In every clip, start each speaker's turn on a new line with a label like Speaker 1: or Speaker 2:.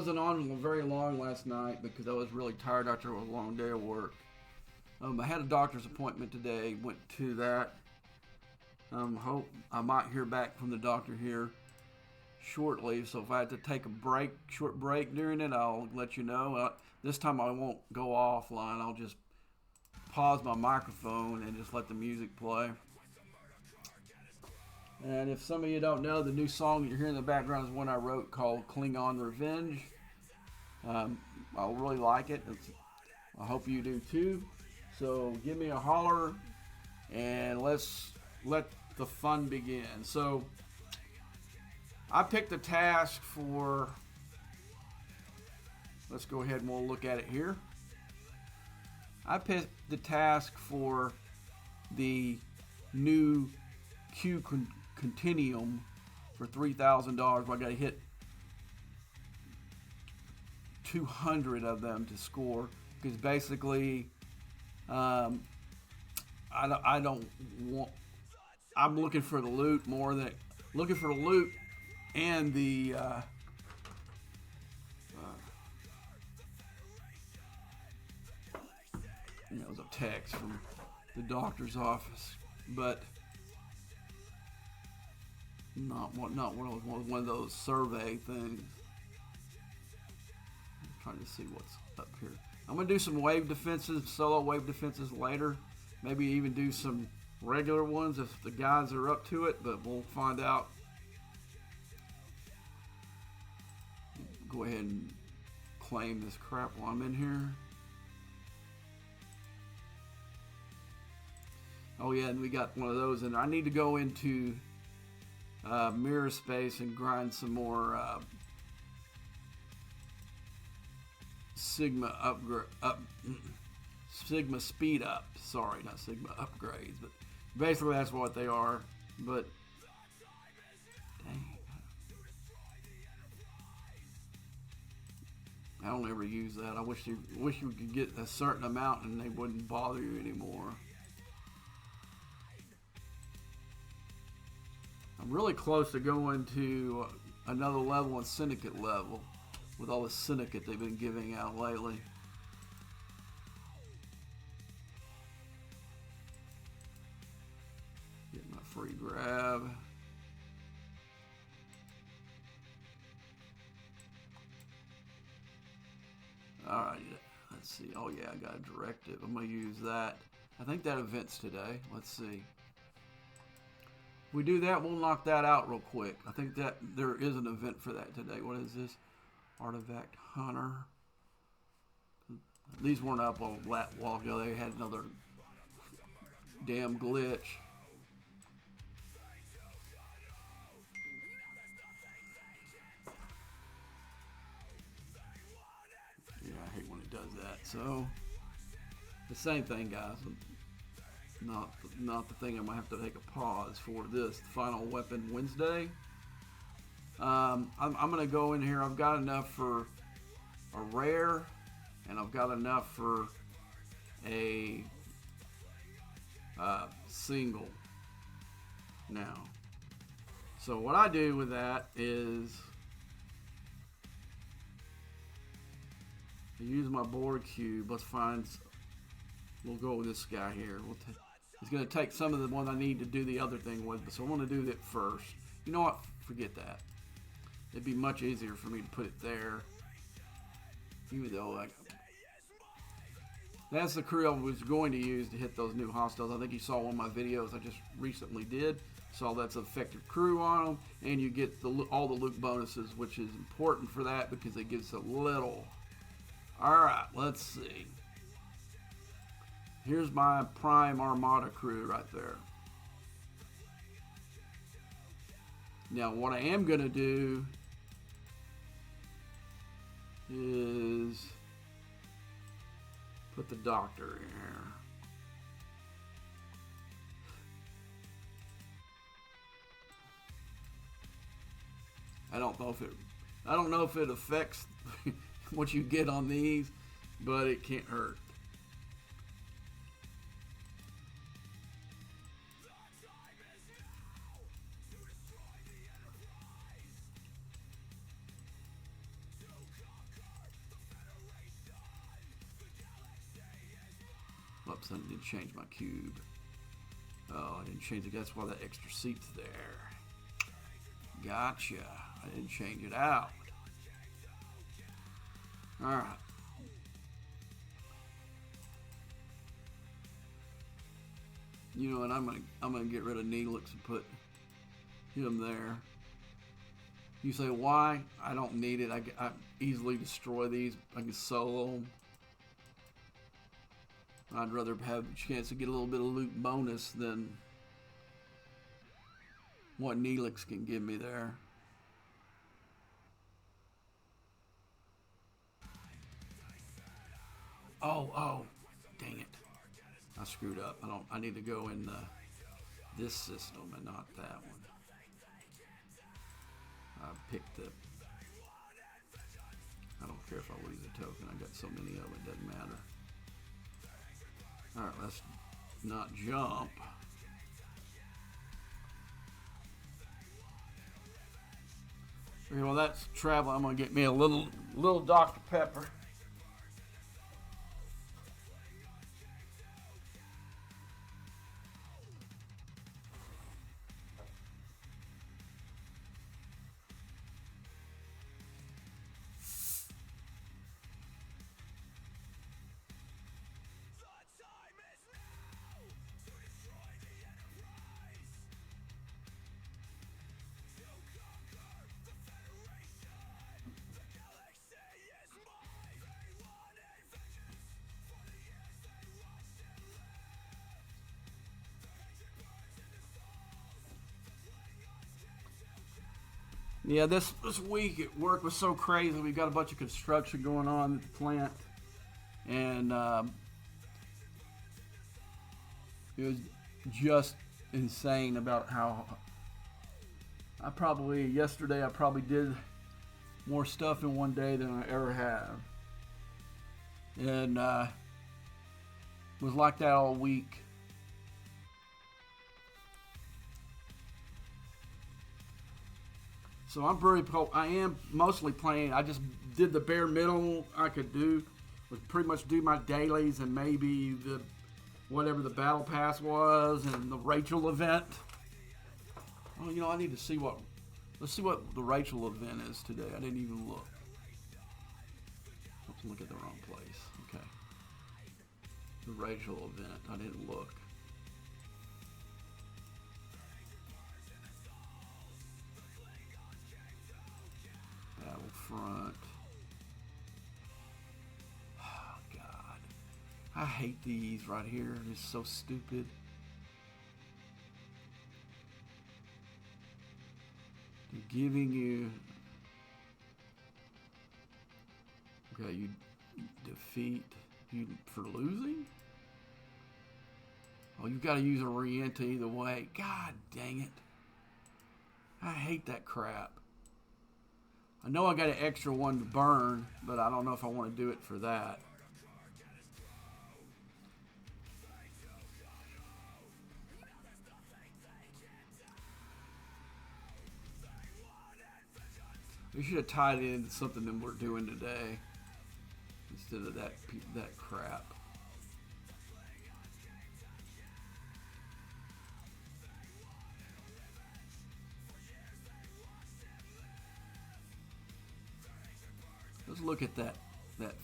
Speaker 1: Wasn't on very long last night because I was really tired after a long day of work. I had a doctor's appointment today. Went to that. Hope I might hear back from the doctor here shortly. So if I had to take a break, short break during it, I'll let you know. This time I won't go offline. I'll just pause my microphone and just let the music play. And if some of you don't know, the new song that you're hearing in the background is one I wrote called Klingon Revenge. I really like it. I hope you do too. So give me a holler and let's let the fun begin. So I picked a task for, let's go ahead and we'll look at it here. I picked the task for the new Q Continuum for $3,000. I got to hit 200 of them to score because basically I don't want. I'm looking for the loot more than looking for the loot and the the text from the doctor's office, but not one of those survey things. I'm trying to see what's up here. I'm gonna do some wave defenses, solo wave defenses later. Maybe even do some regular ones if the guys are up to it, but we'll find out. Go ahead and claim this crap while I'm in here. Oh yeah, and we got one of those, and I need to go into mirror space and grind some more Sigma Sigma speed up. Sorry, not Sigma upgrades, but basically that's what they are. But dang, I don't ever use that. I wish you could get a certain amount and they wouldn't bother you anymore. I'm really close to going to another level and syndicate level with all the syndicate they've been giving out lately. Get my free grab. Alright, let's see. Oh yeah, I got a directive. I'm going to use that. I think that event's today. Let's see. If we do that, we'll knock that out real quick. I think that there is an event for that today. What is this? Artifact Hunter. These weren't up a while ago. They had another damn glitch. Yeah, I hate when it does that. So, the same thing, guys. Not the thing I'm going to have to take a pause for this. The Final Weapon Wednesday. I'm going to go in here. I've got enough for a rare, and I've got enough for a single now. So what I do with that is I use my board cube. Let's find. We'll go with this guy here. It's going to take some of the one I need to do the other thing with, so I want to do that first. You know what? Forget that. It'd be much easier for me to put it there. Even though that's the crew I was going to use to hit those new hostiles. I think you saw one of my videos I just recently did. Saw that's an effective crew on them, and you get all the loot bonuses, which is important for that because it gives a little. Alright, let's see. Here's my Prime Armada crew right there. Now, what I am going to do is put the doctor in here. I don't know if it affects what you get on these, but it can't hurt. Oops, I didn't change my cube. Oh, I didn't change it. That's why that extra seat's there. Gotcha. I didn't change it out. Alright. You know what? I'm gonna get rid of Neelix and put him there. You say why? I don't need it. I easily destroy these. I can solo them. I'd rather have a chance to get a little bit of loot bonus than what Neelix can give me there. Oh, dang it. I screwed up. I need to go in this system and not that one. I picked the... I don't care if I lose a token. I got so many of them, it doesn't matter. Alright, let's not jump. Okay, well, that's travel. I'm going to get me a little Dr. Pepper. Yeah, this week at work was so crazy. We got a bunch of construction going on at the plant, and it was just insane about how yesterday I probably did more stuff in one day than I ever have, and was like that all week. So I am mostly playing. I just did the bare minimum I could do, was pretty much do my dailies and maybe whatever the battle pass was and the Rachel event. Oh, you know, I need to see let's see what the Rachel event is today. I didn't even look. Let's look at the wrong place. Okay. The Rachel event. I didn't look. Battlefront. Oh, God. I hate these right here. It's so stupid. They're giving you... Okay, you defeat... You for losing? Oh, you've got to use a re-enter either way. God dang it. I hate that crap. I know I got an extra one to burn, but I don't know if I want to do it for that. We should have tied it into something that we're doing today instead of that crap. Let's look at that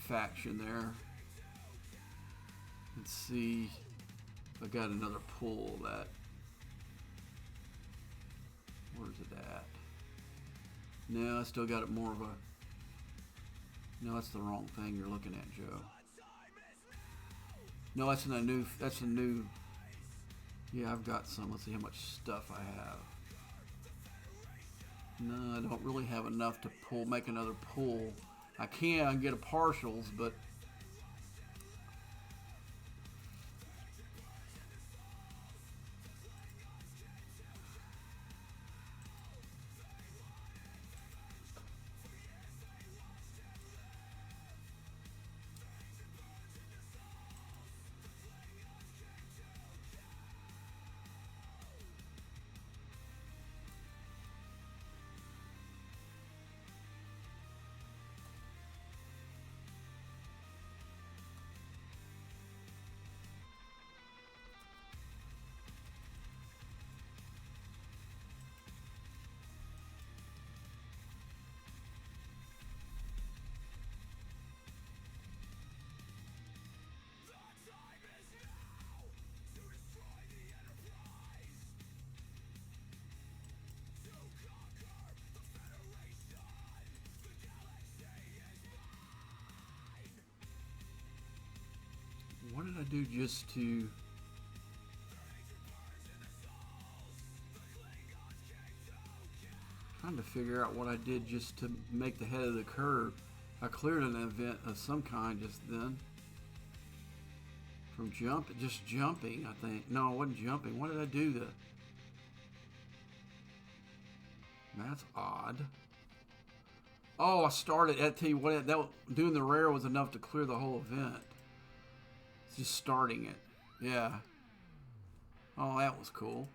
Speaker 1: faction there. Let's see if I got another pull of that. Where's it at? No, I still got it more of a... No, that's the wrong thing you're looking at, Joe. No, that's a new... Yeah, I've got some. Let's see how much stuff I have. No, I don't really have enough to make another pull. I can get a partials, but What did I do just to... Trying to figure out what I did just to make the head of the curve. I cleared an event of some kind just then. From just jumping, I think. No, it wasn't jumping. What did I do to... That's odd. Oh, I started. I tell you what, doing the rare was enough to clear the whole event. Just starting it. Yeah. Oh, that was cool.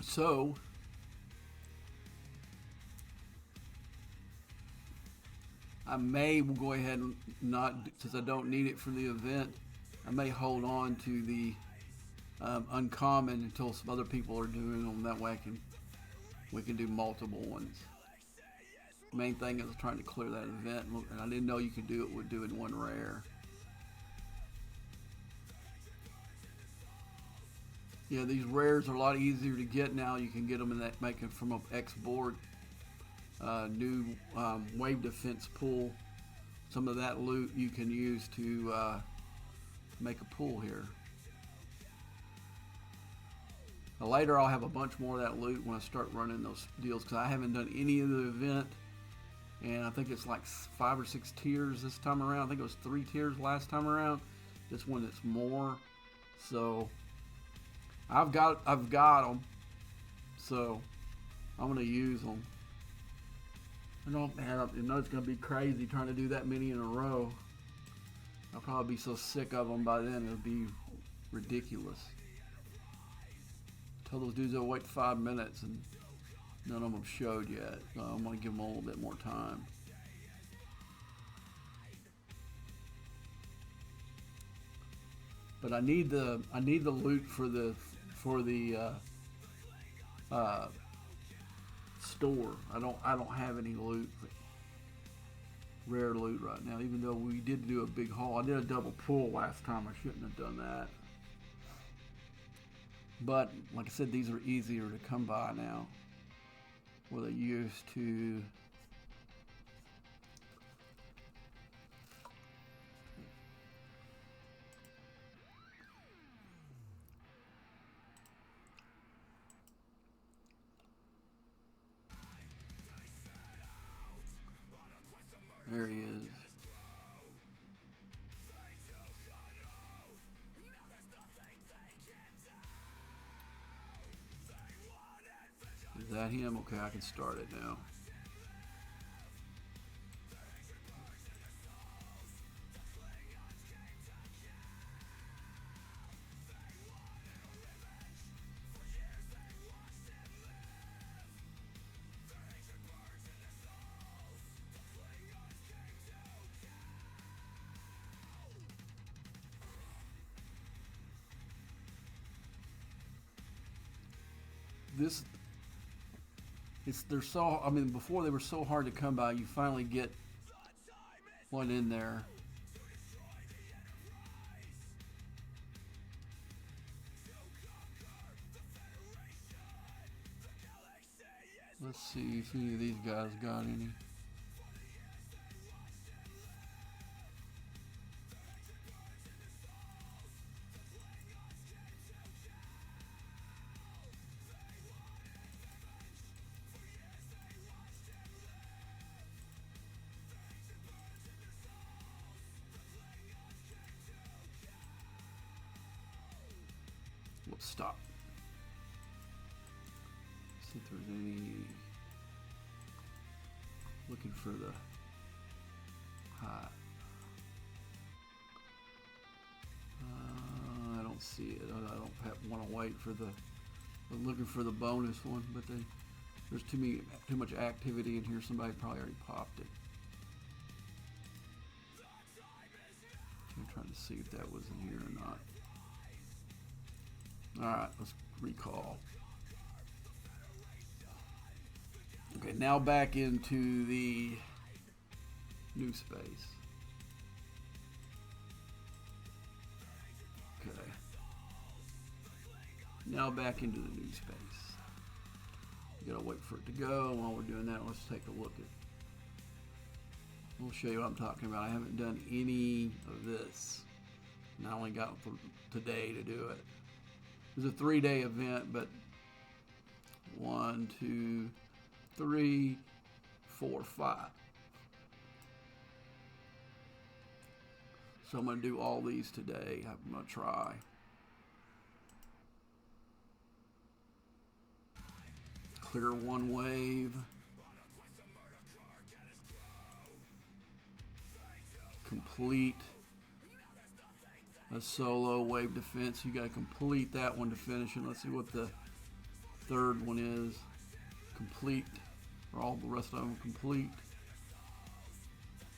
Speaker 1: So, I may go ahead and not, since I don't need it for the event, I may hold on to the uncommon until some other people are doing them. That way we can do multiple ones. Main thing is trying to clear that event, and I didn't know you could do it with doing one rare. Yeah, these rares are a lot easier to get now. You can get them in that, making from an X board. New wave defense pool. Some of that loot you can use to make a pool here. Now later I'll have a bunch more of that loot when I start running those deals, because I haven't done any of the event, and I think it's like 5 or 6 tiers this time around. I think it was 3 tiers last time around. This one it's more. So I've got them, so I'm gonna use them. I know it's gonna be crazy trying to do that many in a row. I'll probably be so sick of them by then it'll be ridiculous. Tell those dudes they'll wait 5 minutes, and none of them showed yet. So I'm gonna give them a little bit more time. But I need the loot for the store. I don't have any loot, rare loot right now. Even though we did do a big haul, I did a double pull last time. I shouldn't have done that. But like I said, these are easier to come by now, where they used to. There he is. Is that him? Okay, I can start it now. They're so, I mean, before they were so hard to come by. You finally get one in there. Let's see if any of these guys got any. We'll stop. See if there's any. Looking for the hot. I don't see want to wait for I'm looking for the bonus one, but there's too much activity in here. Somebody probably already popped it. I'm trying to see if that was in here or not. Alright, let's recall. Okay, now back into the new space. Okay. Now back into the new space. You gotta wait for it to go. While we're doing that, let's take a look at. We'll show you what I'm talking about. I haven't done any of this, and I only got today to do it. It was a 3-day event, but 1, 2, 3, 4, 5. So I'm going to do all these today. I'm going to try. Clear one wave. Complete a solo wave defense. You got to complete that one to finish it. Let's see what the third one is. Complete. Or all the rest of them complete.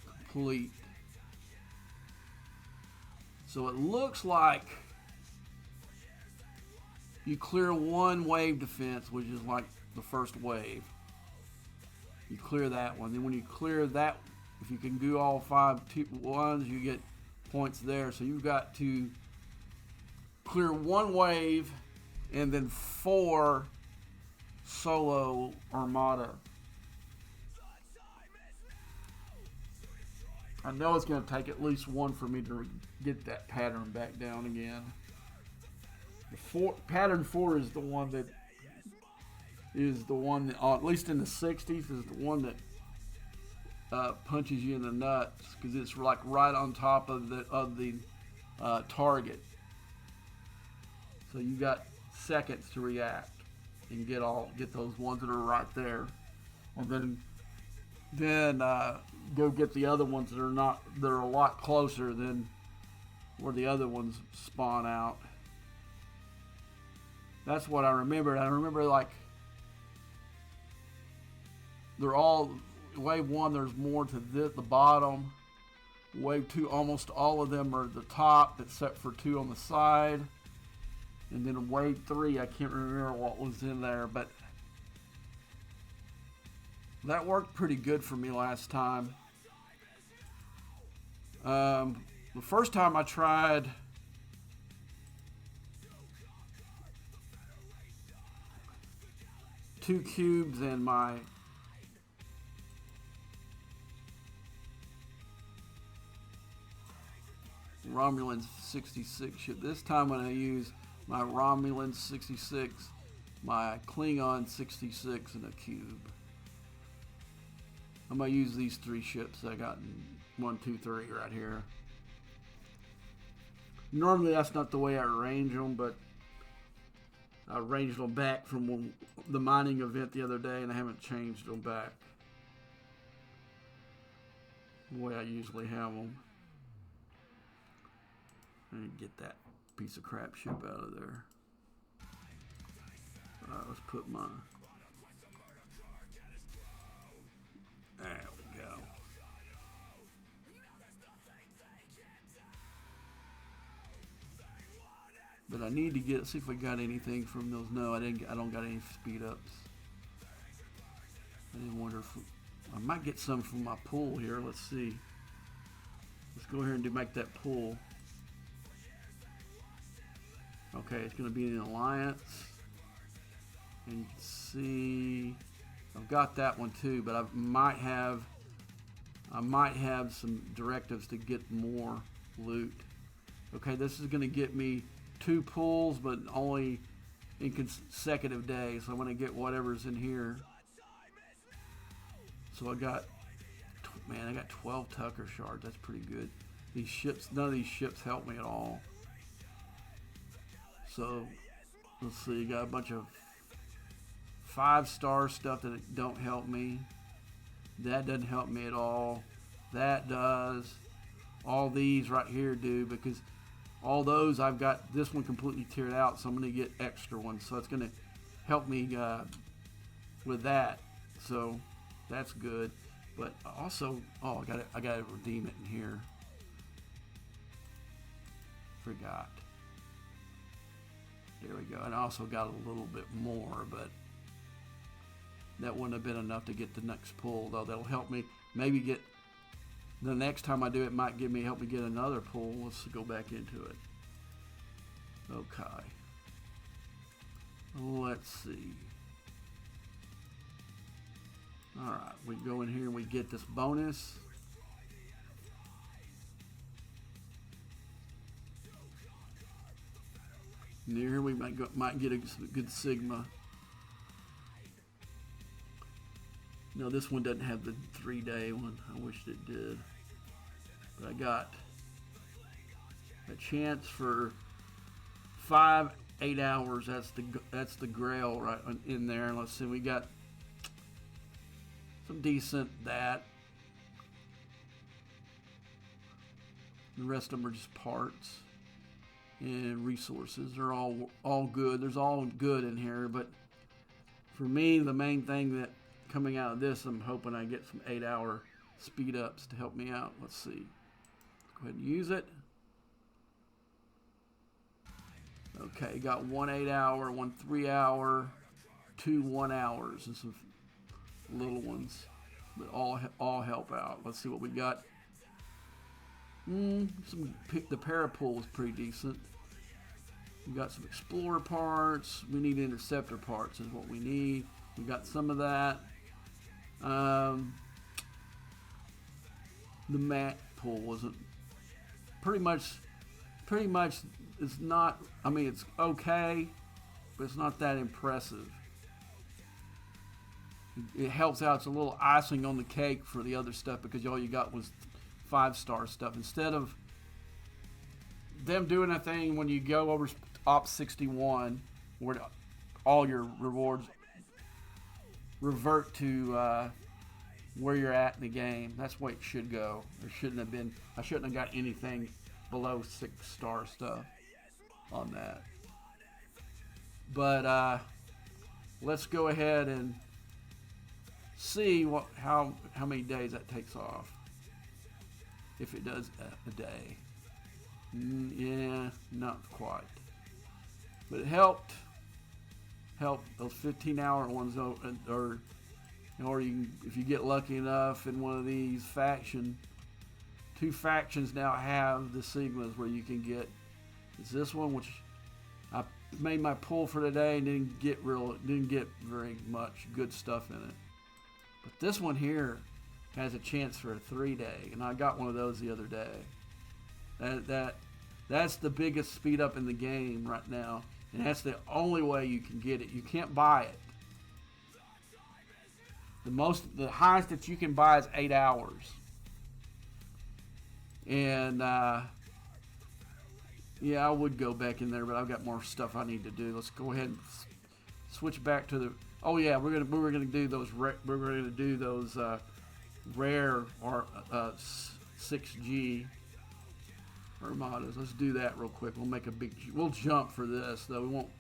Speaker 1: Complete. So it looks like you clear one wave defense, which is like the first wave. You clear that one. Then when you clear that, if you can do all 5 ones, you get points there. So you've got to clear one wave and then 4 solo armada. I know it's going to take at least one for me to get that pattern back down again. Pattern 4 is the one that at least in the 60s, is the one that punches you in the nuts, because it's like right on top of the target. So you got seconds to react and get those ones that are right there, and then go get the other ones that are a lot closer than where the other ones spawn out. That's what I remembered. I remember like they're all wave 1. There's more to the bottom. Wave 2, almost all of them are at the top, except for 2 on the side. And then wave 3, I can't remember what was in there, but that worked pretty good for me last time. The first time I tried two cubes and my Romulan 66 ship. This time when I use my Romulan 66, my Klingon 66, and a cube. I'm going to use these 3 ships I got in 1, 2, 3 right here. Normally that's not the way I arrange them, but I arranged them back from the mining event the other day, and I haven't changed them back the way I usually have them. And get that piece of crap ship out of there. Alright, let's put my... There we go. But I need to see if I got anything from those. No, I don't got any speed ups. I didn't wonder if I might get some from my pool here. Let's see. Let's go here and make that pool. Okay, it's going to be an alliance. And you can see I've got that one too, but I might have some directives to get more loot. Okay, this is going to get me 2 pulls, but only in consecutive days. So I'm going to get whatever's in here. So I got 12 Tucker shards. That's pretty good. These ships, none of these ships help me at all. So let's see, you got a bunch of 5-star stuff that don't help me. That doesn't help me at all. That does. All these right here do, because all those, I've got this one completely tiered out, so I'm going to get extra ones. So it's going to help me with that. So that's good. But also, oh, I got to redeem it in here. Forgot. There we go. And I also got a little bit more, but that wouldn't have been enough to get the next pull, though. That'll help me maybe get the next time I do it. Might help me get another pull. Let's go back into it. Okay. Let's see. All right, we go in here and we get this bonus. And here we might get a good Sigma. No, this one doesn't have the 3-day one. I wished it did. But I got a chance for 5 8-hours. That's the Grail right in there. And let's see, we got some decent that. The rest of them are just parts and resources. They're all good. There's all good in here, but for me, the main thing that coming out of this, I'm hoping I get some 8-hour speed ups to help me out. Let's see. Go ahead and use it. Okay, got 1 8-hour, 1 3-hour, 2 1-hours, and some little ones, but all help out. Let's see what we got. The Parapool is pretty decent. We got some Explorer parts. We need Interceptor parts is what we need. We got some of that. The mat pool wasn't pretty much it's not, I mean, it's okay, but it's not that impressive. It helps out. It's a little icing on the cake for the other stuff because all you got was 5-star stuff. Instead of them doing a thing when you go over Op 61 where all your rewards revert to where you're at in the game. That's the way it should go. There shouldn't have been, I shouldn't have got anything below 6-star stuff on that. But let's go ahead and see how many days that takes off. If it does a day. Yeah, not quite. But it helped those 15-hour ones, or you can, if you get lucky enough in one of these two factions now have the Sigmas where you can get. It's this one, which I made my pull for today and didn't get very much good stuff in it. But this one here has a chance for a 3-day, and I got one of those the other day. That's the biggest speed up in the game right now, and that's the only way you can get it. You can't buy it. The highest that you can buy is 8 hours, and yeah, I would go back in there, but I've got more stuff I need to do. Let's go ahead and switch back to the. Oh yeah, we're gonna do those. We're gonna do those rare or 6G Armadas. Let's do that real quick. We'll jump for this though. We won't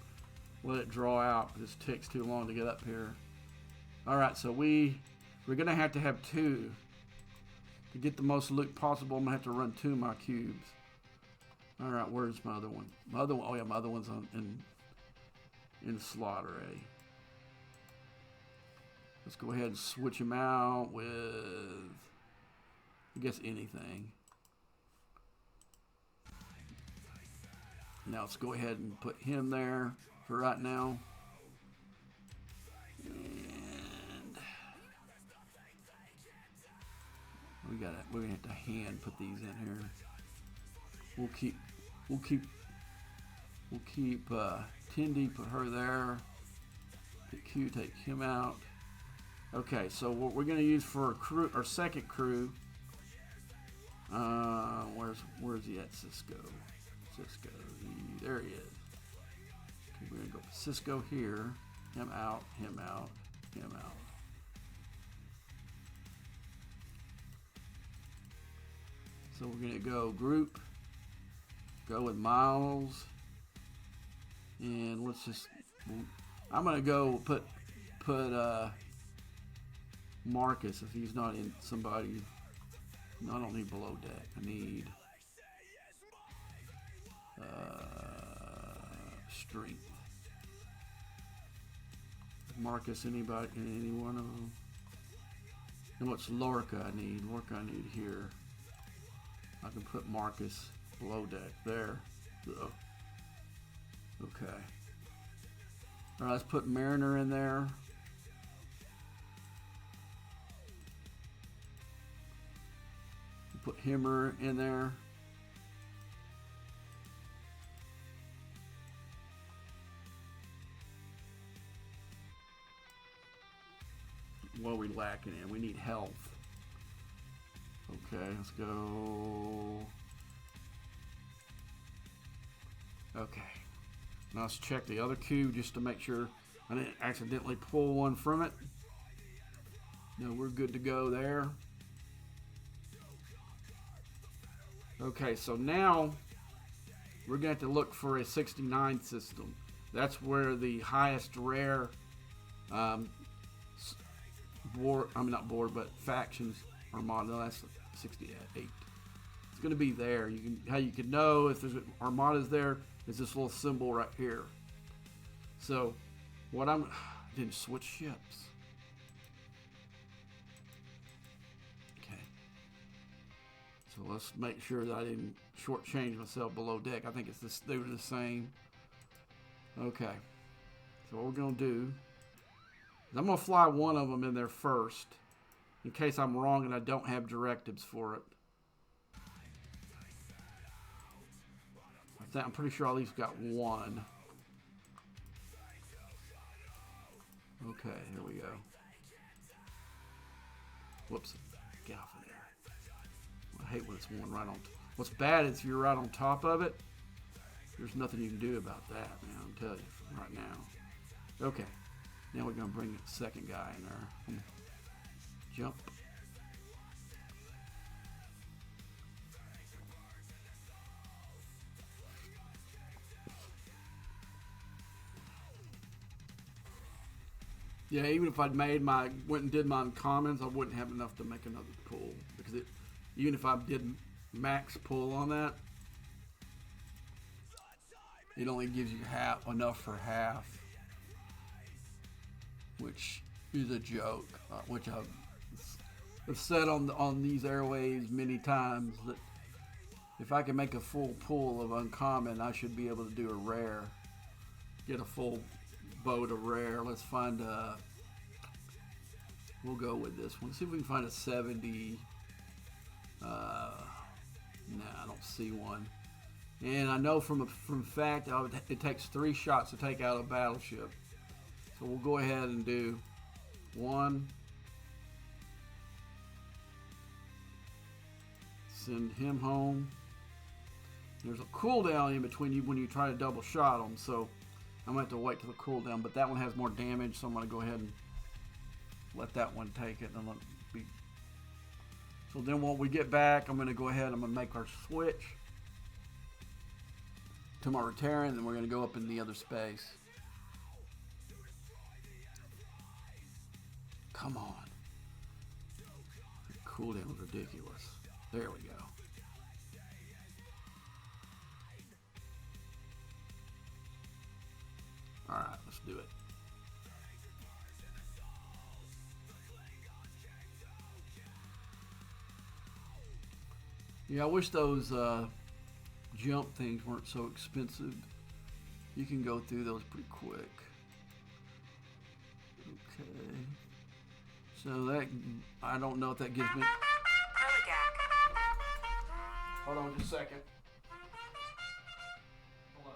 Speaker 1: let it draw out because it takes too long to get up here. All right, so we're gonna have to have 2 to get the most loot possible. I'm gonna have to run 2 of my cubes. All right, where's my other one? Oh yeah, my other one's in the slot already. Let's go ahead and switch him out with, I guess, anything. Now let's go ahead and put him there for right now. And we're gonna have to hand put these in here. We'll keep Tindy, put her there. Pick Q, take him out. Okay, so what we're gonna use for our second crew. Where's he at? Cisco. There he is. Okay, we're gonna go Cisco here. Him out. So we're gonna go group. Go with Miles. And let's just, I'm gonna go put Marcus if he's not in somebody. No, I don't need below deck. I need strength. Marcus, anybody, any one of them. And what's Lorca I need? Lorca I need here. I can put Marcus below deck there. So, okay. All right, let's put Mariner in there. Put Himmer in there. What are we lacking in? We need health. Okay, let's go. Okay. Now let's check the other cube just to make sure I didn't accidentally pull one from it. No, we're good to go there. Okay, so now we're going to have to look for a 69 system. That's where the highest rare factions are modeled. That's 68. It's going to be there. How you can know if there's armadas there is this little symbol right here. So what I didn't switch ships. Okay. So let's make sure that I didn't shortchange myself below deck. I think it's this. They were the same. Okay. So what we're going to do is I'm going to fly one of them in there first in case I'm wrong and I don't have directives for it. I'm pretty sure I at least got one. Okay, here we go. Whoops. Get off of there. I hate when it's one right on. What's bad is if you're right on top of it, there's nothing you can do about that, man. I'm telling you right now. Okay. Now we're going to bring the second guy in there. Jump. Yeah, even if I'd went and did my commons, I wouldn't have enough to make another pull. Because even if I did max pull on that, it only gives you enough for half. Which is a joke, which I've said on these airwaves many times that if I can make a full pull of uncommon, I should be able to do a rare, get a full boat of rare. Let's find we'll go with this one. Let's see if we can find a 70. Nah, I don't see one. And I know from fact it takes 3 shots to take out a battleship. So we'll go ahead and do 1. Send him home. There's a cooldown in between you when you try to double shot them, so I'm going to have to wait till the cooldown. But that one has more damage, so I'm going to go ahead and let that one take it. And let it be. So then when we get back, I'm going to go ahead. I'm going to make our switch to my Rotarian, and then we're going to go up in the other space. Come on. The cooldown is ridiculous. There we go. Alright, let's do it. Yeah, I wish those jump things weren't so expensive. You can go through those pretty quick. Okay. So that, I don't know if that gives me... Hold on just a second. Hello.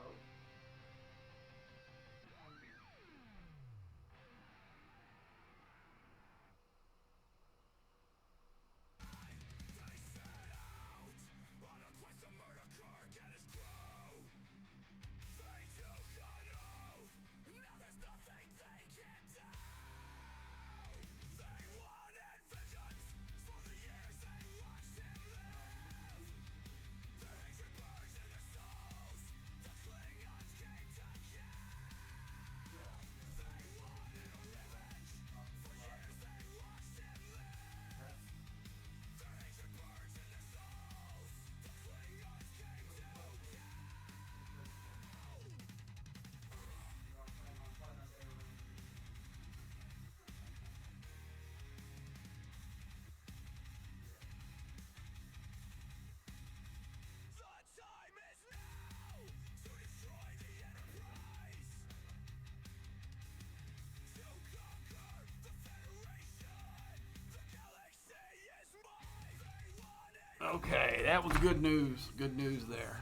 Speaker 1: Okay, that was good news. Good news there.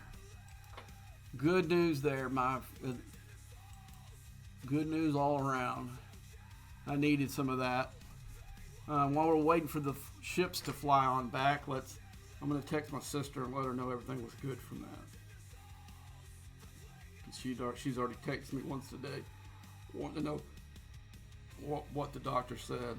Speaker 1: Good news there, good news all around. I needed some of that. While we're waiting for the ships to fly on back, I'm going to text my sister and let her know everything was good from that. She's already texted me once today, wanting to know what the doctor said.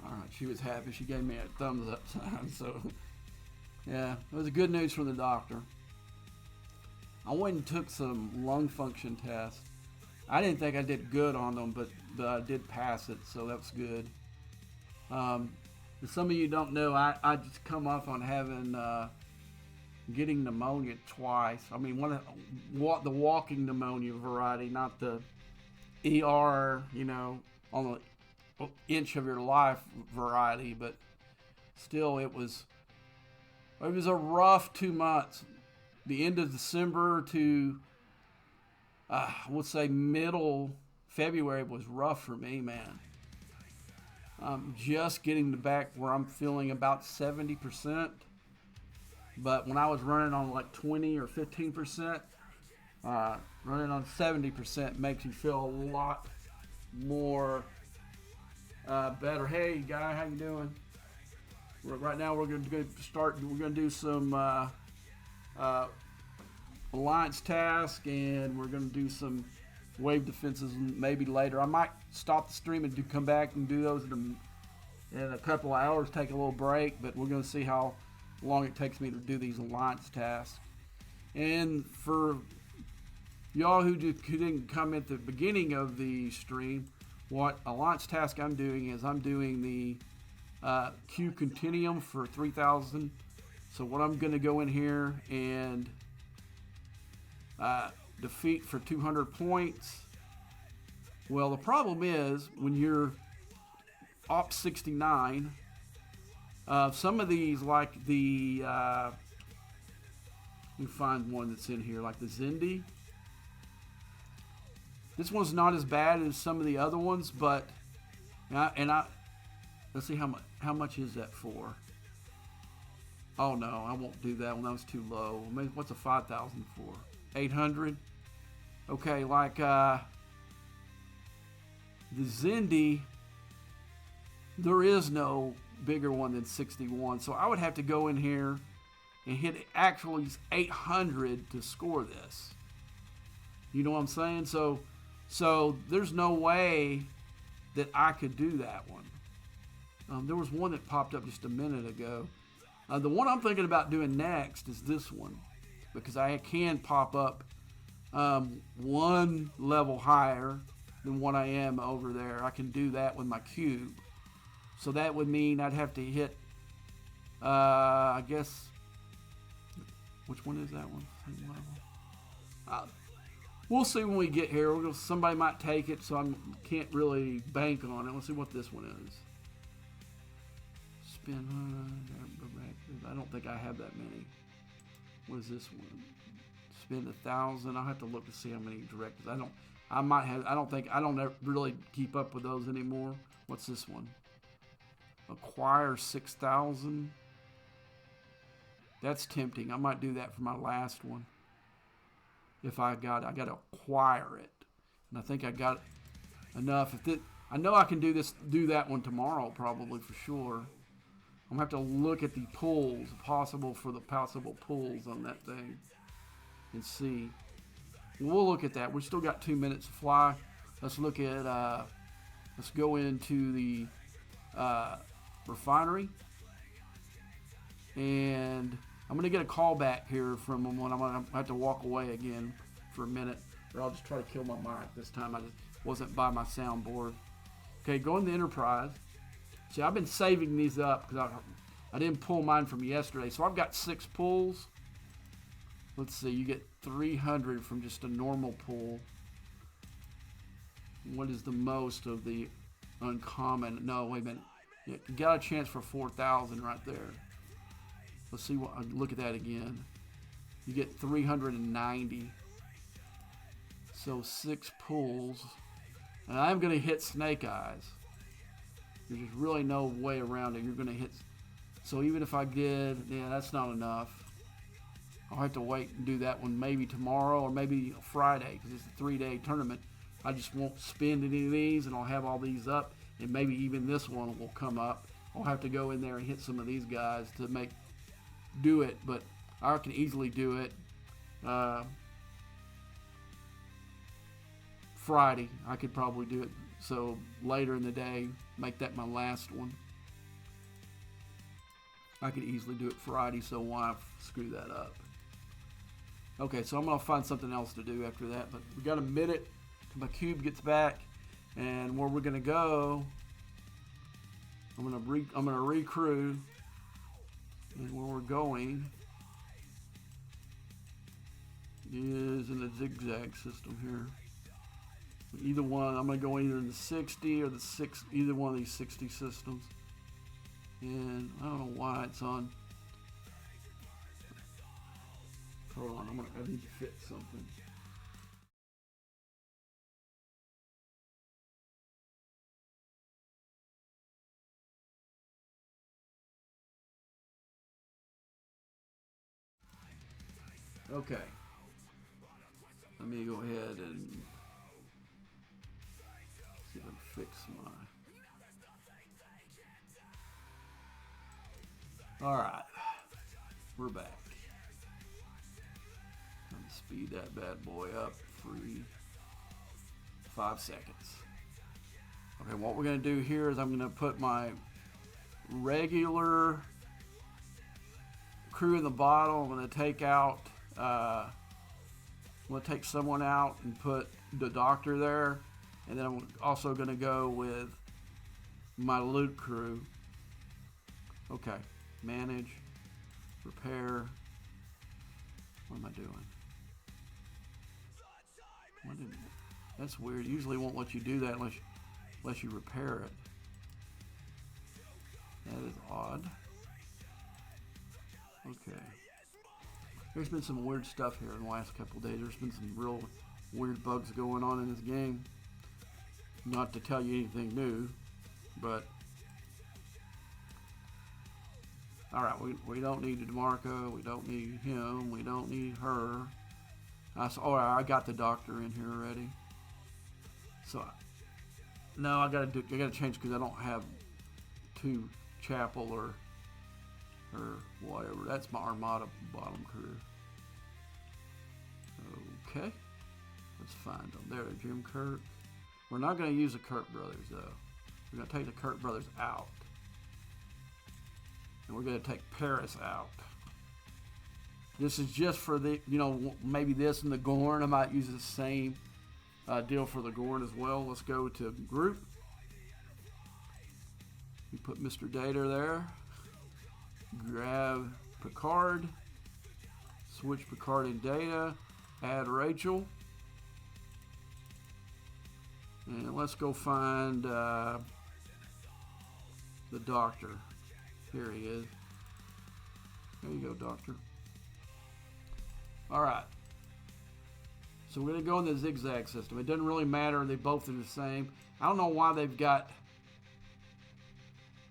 Speaker 1: All right, she was happy. She gave me a thumbs up sign. So, yeah, it was good news from the doctor. I went and took some lung function tests. I didn't think I did good on them, but I did pass it, so that's good. Some of you don't know, I just come off on having getting pneumonia twice. I mean, the walking pneumonia variety, not the ER, on the inch of your life variety, but still it was a rough 2 months. The end of December to we'll say middle February was rough for me, man. Just getting back where I'm feeling about 70%, but when I was running on like 20 or 15%, running on 70% makes you feel a lot more better. Hey, guy, how you doing? Right now, we're going to start. We're going to do some alliance task, and we're going to do some wave defenses maybe later. I might stop the stream and come back and do those in a couple of hours. Take a little break, but we're going to see how long it takes me to do these alliance tasks. And for y'all who didn't come at the beginning of the stream, what alliance task I'm doing is I'm doing the Q Continuum for 3,000. So what I'm going to go in here and defeat for 200 points. Well, the problem is when you're op 69, some of these, like the let me find one that's in here, like the Zindi. This one's not as bad as some of the other ones, but let's see how much is that for. Oh no, I won't do that one. That was too low. I mean, what's a 5,000 for? 800. Okay, like the Zindi, there is no bigger one than 61. So I would have to go in here and hit actually 800 to score this. You know what I'm saying? So there's no way that I could do that one. There was one that popped up just a minute ago. The one I'm thinking about doing next is this one, because I can pop up one level higher than what I am over there. I can do that with my cube. So that would mean I'd have to hit, I guess, which one is that one? Same level. We'll see when we get here. Somebody might take it, so I can't really bank on it. Let's see what this one is. Spin. I don't think I have that many. What is this one? Spend 1,000. I'll have to look to see how many directives. I don't really keep up with those anymore. What's this one? Acquire 6,000. That's tempting. I might do that for my last one. If I got to acquire it, and I think I got enough. I know I can do that one tomorrow, probably for sure. I'm gonna have to look at the pulls, possible pulls on that thing, and see. We'll look at that. We still got 2 minutes to fly. Let's look at. Let's go into the refinery, and I'm going to get a call back here from one. I'm going to have to walk away again for a minute, or I'll just try to kill my mic this time. I just wasn't by my soundboard. Okay, go in the Enterprise. See, I've been saving these up because I didn't pull mine from yesterday. So I've got 6 pulls. Let's see, you get 300 from just a normal pull. What is the most of the uncommon? No, wait a minute. Yeah, you got a chance for 4,000 right there. Let's see what. Look at that again. You get 390. So 6 pulls, and I'm gonna hit Snake Eyes. There's just really no way around it. You're gonna hit. So even if I did, yeah, that's not enough. I'll have to wait and do that one maybe tomorrow or maybe Friday because it's a 3-day tournament. I just won't spend any of these, and I'll have all these up, and maybe even this one will come up. I'll have to go in there and hit some of these guys to do it, but I can easily do it. Friday, I could probably do it. So later in the day, make that my last one. I could easily do it Friday, so why screw that up? Okay, so I'm gonna find something else to do after that. But we got a minute till my cube gets back, and where we're gonna go, I'm gonna recrew, and where we're going is in the zigzag system here. Either one, I'm gonna go either in the 60 or the 6, either one of these 60 systems. And I don't know why it's on. Hold on, I need to fit something. Okay. Let me go ahead and see if I can fix my. Alright. We're back. Time to speed that bad boy up for 5 seconds. Okay, what we're going to do here is I'm going to put my regular crew in the bottom. I'm going to take out, I'm going to take someone out and put the doctor there. And then I'm also going to go with my loot crew. Okay, manage, repair. What am I doing? That's weird. Usually won't let you do that unless you repair it. That is odd. Okay. There's been some weird stuff here in the last couple of days. There's been some real weird bugs going on in this game. Not to tell you anything new, but alright, we don't need DeMarco, we don't need him, we don't need her. I got the doctor in here already. So no, I gotta change because I don't have 2 chapel or whatever. That's my Armada bottom crew. Okay, let's find them. There, Jim Kirk. We're not going to use the Kirk brothers though. We're going to take the Kirk brothers out, and we're going to take Paris out. This is just for the, maybe this and the Gorn. I might use the same deal for the Gorn as well. Let's go to group. We put Mr. Data there. Grab Picard. Switch Picard and Data. Add Rachel. And let's go find the doctor. Here he is. There you go, doctor. Alright. So we're going to go in the zigzag system. It doesn't really matter. They both are the same. I don't know why they've got...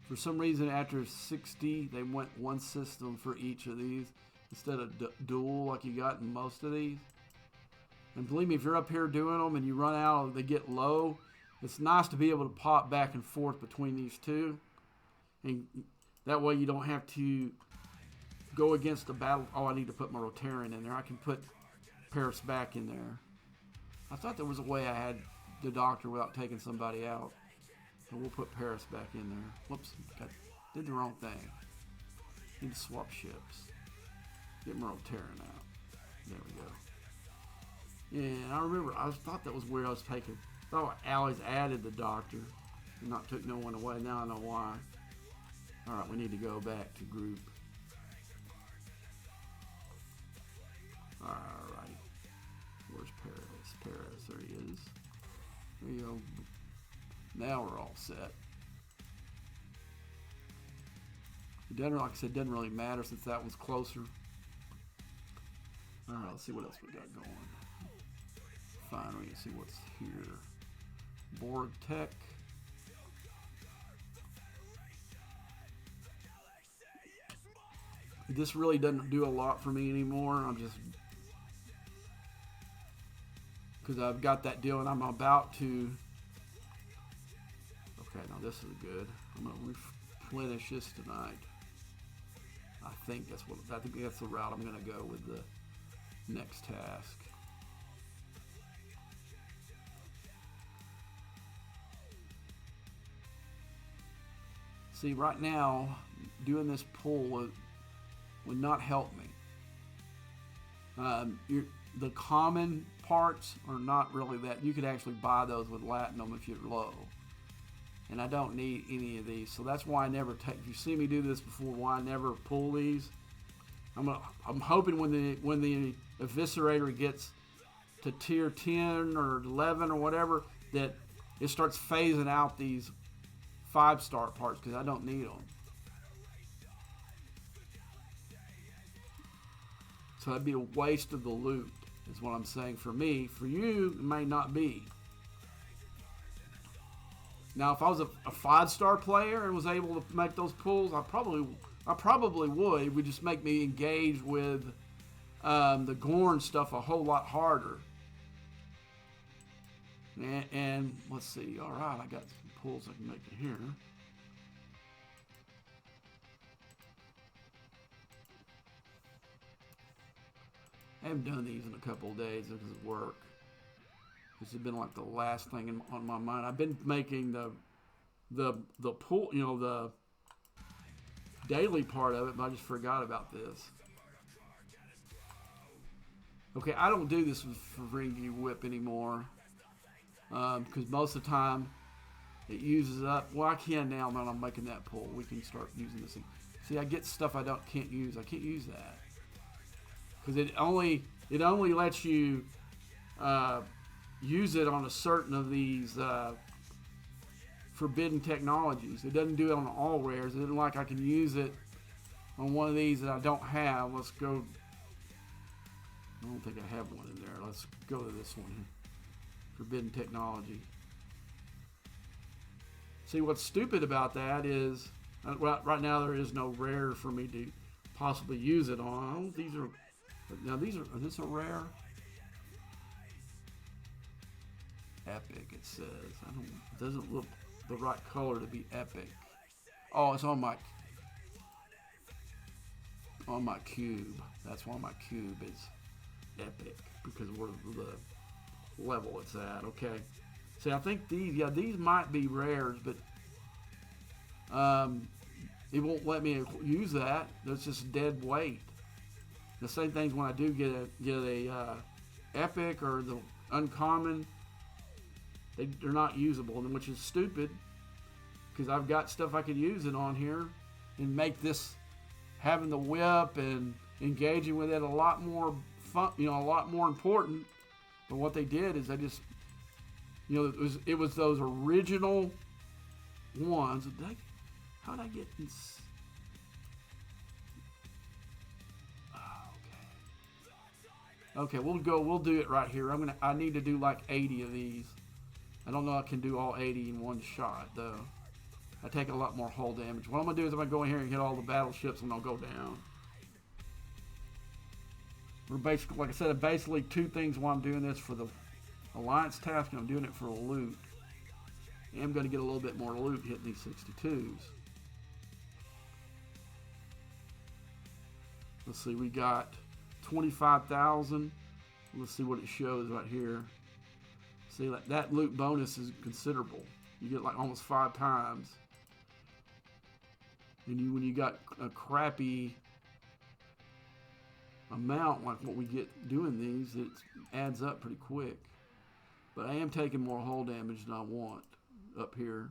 Speaker 1: For some reason, after 60, they went one system for each of these instead of dual like you got in most of these. And believe me, if you're up here doing them and you run out, they get low, it's nice to be able to pop back and forth between these two. And that way you don't have to go against the battle. Oh, I need to put my Rotarian in there. I can put Paris back in there. I thought there was a way I had the doctor without taking somebody out. So we'll put Paris back in there. Whoops, did the wrong thing. Need to swap ships. Get my Rotarian out. There we go. Yeah, I remember, I thought that was weird. I thought I always added the doctor. Not took no one away. Now I know why. Alright, we need to go back to group. Alright. Where's Paris? Paris, there he is. There you go. Now we're all set. It doesn't, like I said, doesn't really matter since that was closer. Alright, let's see what else we got going. Finally, let's see what's here. Board tech. This really doesn't do a lot for me anymore. I'm just, because I've got that deal and I'm about to. Okay, now this is good. I'm gonna replenish this tonight. I think that's the route I'm gonna go with the next task. See, right now, doing this pull would not help me. The common parts are not really that. You could actually buy those with latinum if you're low. And I don't need any of these. So that's why I never take, if you see me do this before, why I never pull these. I'm hoping when the eviscerator gets to tier 10 or 11 or whatever, that it starts phasing out these 5-star parts, because I don't need them. So that'd be a waste of the loot, is what I'm saying. For me, for you, it may not be. Now, if I was a 5-star player and was able to make those pulls, I probably would. It would just make me engage with the Gorn stuff a whole lot harder. And let's see. All right, I got some pulls I can make in here. I haven't done these in a couple of days because of work. This has been like the last thing on my mind. I've been making the pull, the daily part of it, but I just forgot about this. Okay, I don't do this for Ringy Whip anymore because most of the time it uses up. Well, I can now that I'm making that pull. We can start using this thing. See, I get stuff I can't use. I can't use that because it only lets you use it on a certain of these forbidden technologies. It doesn't do it on all rares. It isn't like I can use it on one of these that I don't have. Let's go. I don't think I have one in there. Let's go to this one. Forbidden technology. See, what's stupid about that is right now there is no rare for me to possibly use it on. These are is this a rare? Epic, it says. It doesn't look the right color to be epic. Oh, it's on my cube. That's why my cube is epic, because we're the level it's at. Okay. See, I think these might be rares, but it won't let me use that. That's just dead weight. The same things when I do get a epic or the uncommon. They're not usable, which is stupid because I've got stuff I could use it on here and make this having the whip and engaging with it a lot more fun, a lot more important. But what they did is they just, it was those original ones. How did I get this? Okay, we'll do it right here. I need to do like 80 of these. I don't know if I can do all 80 in one shot, though. I take a lot more hull damage. What I'm going to do is I'm going to go in here and hit all the battleships and I'll go down. We're basically, like I said, basically two things while I'm doing this for the Alliance task, and I'm doing it for the loot. And I'm going to get a little bit more loot hitting these 62s. Let's see, we got 25,000. Let's see what it shows right here. See, that loot bonus is considerable. You get like almost 5 times. And when you got a crappy amount like what we get doing these, it adds up pretty quick. But I am taking more hull damage than I want up here.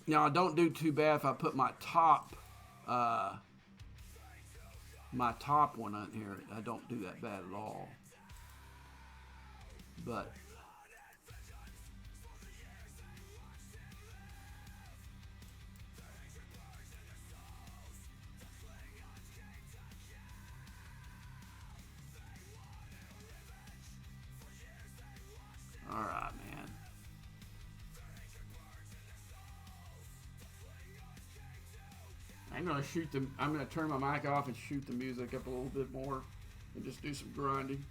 Speaker 1: Now I don't do too bad if I put uh, my top one on here. I don't do that bad at all. But all right, man. I'm gonna turn my mic off and shoot the music up a little bit more, and just do some grinding.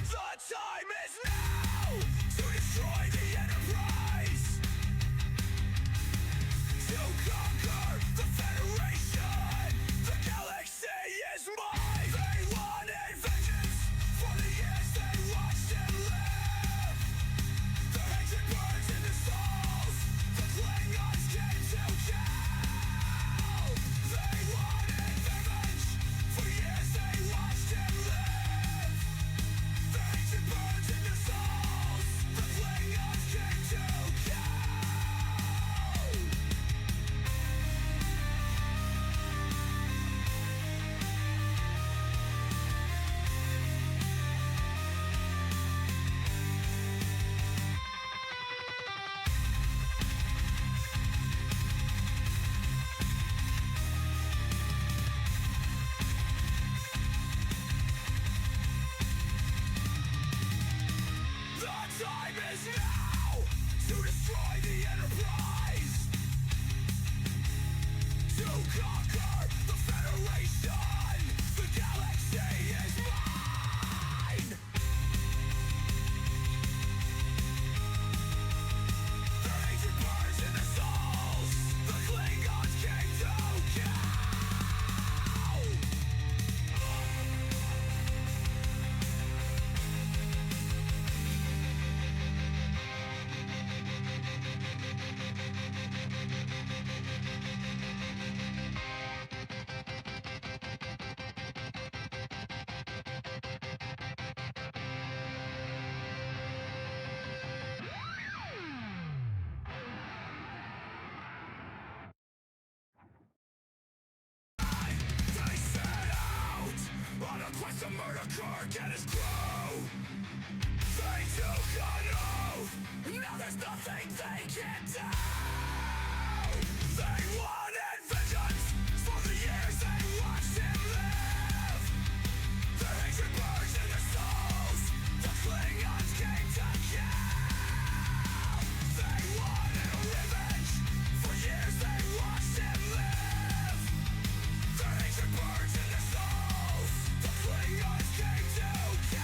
Speaker 2: The time is now to destroy the Enterprise, to conquer the Federation. The galaxy is mine. They wanted vengeance for the years they watched him live. Their hatred burns in their souls. The Klingons came to kill. They wanted revenge for years they watched him live. Their hatred burns in their souls. The Klingons came to kill. The time is now to destroy the Enterprise, to conquer the Federation. The galaxy is mine. Their hatred burns in their souls. The Klingons came to kill. They set out on a quest to murder Kirk and his crew. They took an oath. Now there's nothing they can do. They wanted vengeance for the years they watched him live. Their hatred burns in their souls. The Klingons came to kill. They wanted revenge for years they watched him live. Their hatred burns in their souls. The Klingons came to kill.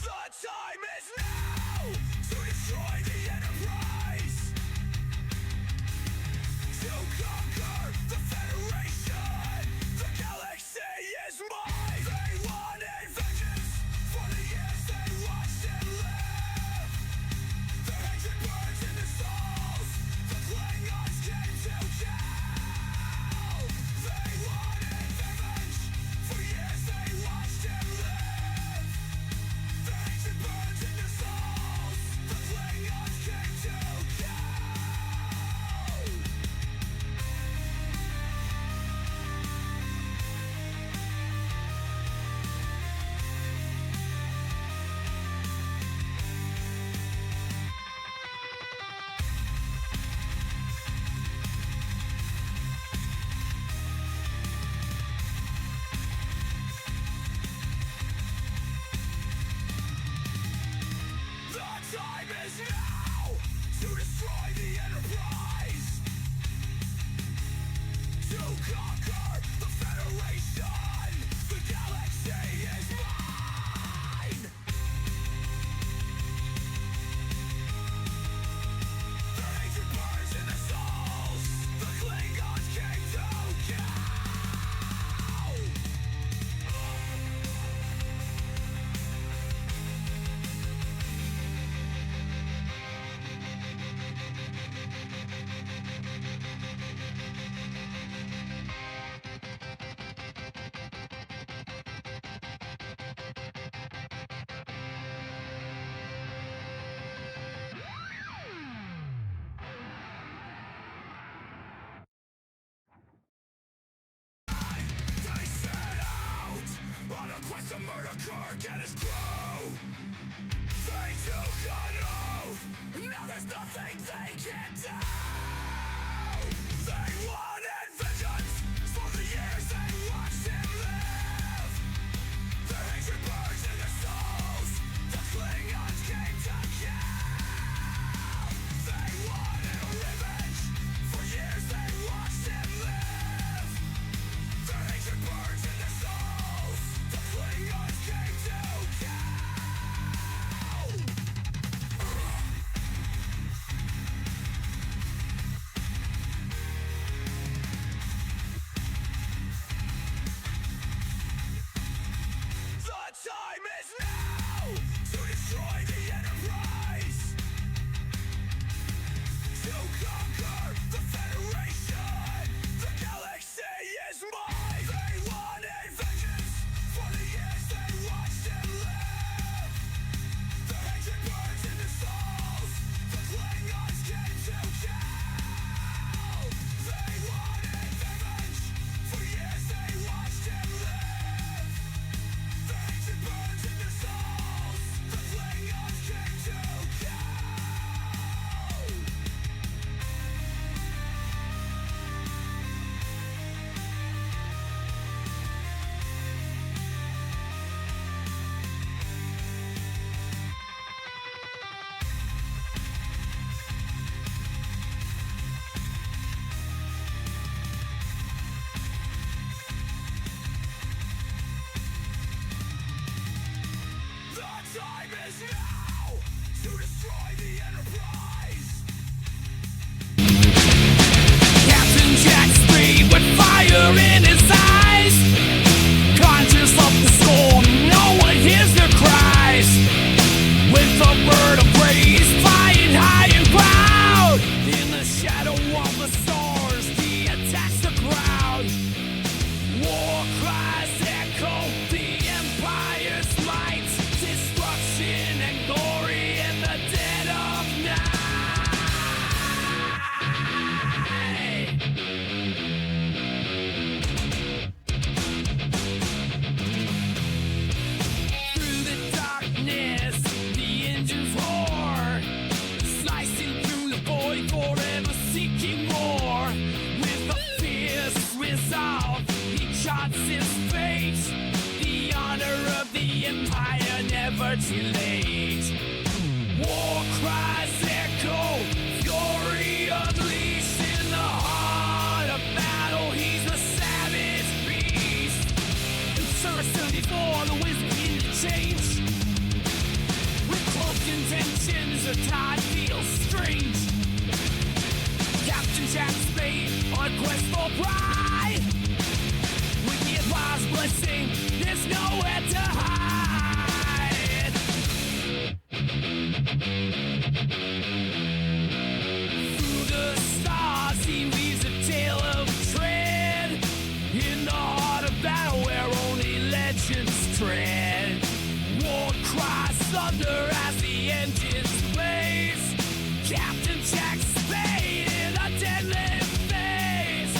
Speaker 2: The time is now to destroy the Enterprise, to conquer the Federation. The galaxy is mine. They wanted vengeance for the years they watched him live. Their hatred burns in their souls. The Klingons came to kill. They wanted revenge for years they watched him live. Their hatred burns in their souls. The Klingons came to kill. The time is now to destroy the Enterprise, to conquer the Federation. The galaxy is mine. Their hatred burns in their souls. The Klingons came to kill. look at his crew. They took an oath. Now there's nothing they can do. They wanted vengeance for the years they watched him live. Their hatred burns in their souls. The Klingons came to kill. They wanted revenge for years they watched him live. Their hatred burns in their souls. The Klingons came to kill. The time is now to destroy the Enterprise, to conquer the Federation. The galaxy is mine. They wanted vengeance for the years they watched him live. The hatred burns in their souls. The Klingons came to kill. They wanted revenge for years they watched him live. The hatred burns in their souls. The Klingons came to kill. The time is now to destroy the Enterprise. Captain Jack Speed with fire in his eyes, conscious of the storm, no one hears their cries. With a bird of praise flying high and proud, in the shadow of the stars, he attacks the crowd. War cries echo the Empire's might, destruction and glory in the dead of night. Through the darkness, the engines roar, slicing through the void, forever seeking more. With a fierce resolve, he charts his fate, the honor of the Empire never too late. War cries echo, fury unleashed in the heart of battle. He's a savage beast. Service 74, the winds begin to change. With close intentions, the tide feels strange. Captain Jack Spade on quest for pride. With the Empire's blessing, there's nowhere to hide. Through the stars, he weaves a tale of dread. In the heart of battle, where only legends tread. War cries thunder as the engines blaze. Captain Jack Spade in a deadly phase.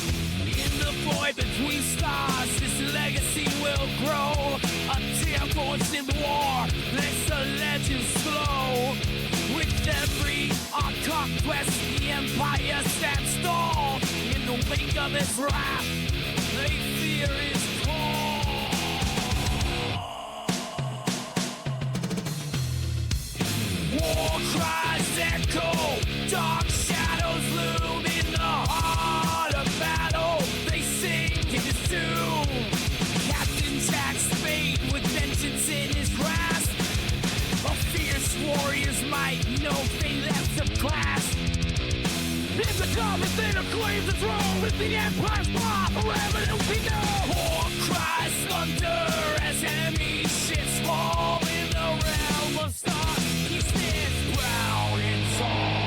Speaker 2: In the void between stars, his legacy will grow. A temple in the war, lets the legends flow. With every conquest, the Empire stands tall. In the wake of his wrath, they fear his call. War cries echo, dark shadows loom in the heart of battle. They sing in his doom. Captain Jack Spade with vengeance in his grasp. A fierce warrior's might, no fate left to clasp. If the common thing claims the throne, with the Empire's power forever to be known. War cries thunder as enemy ships fall in the realm of stars. He stands proud and tall.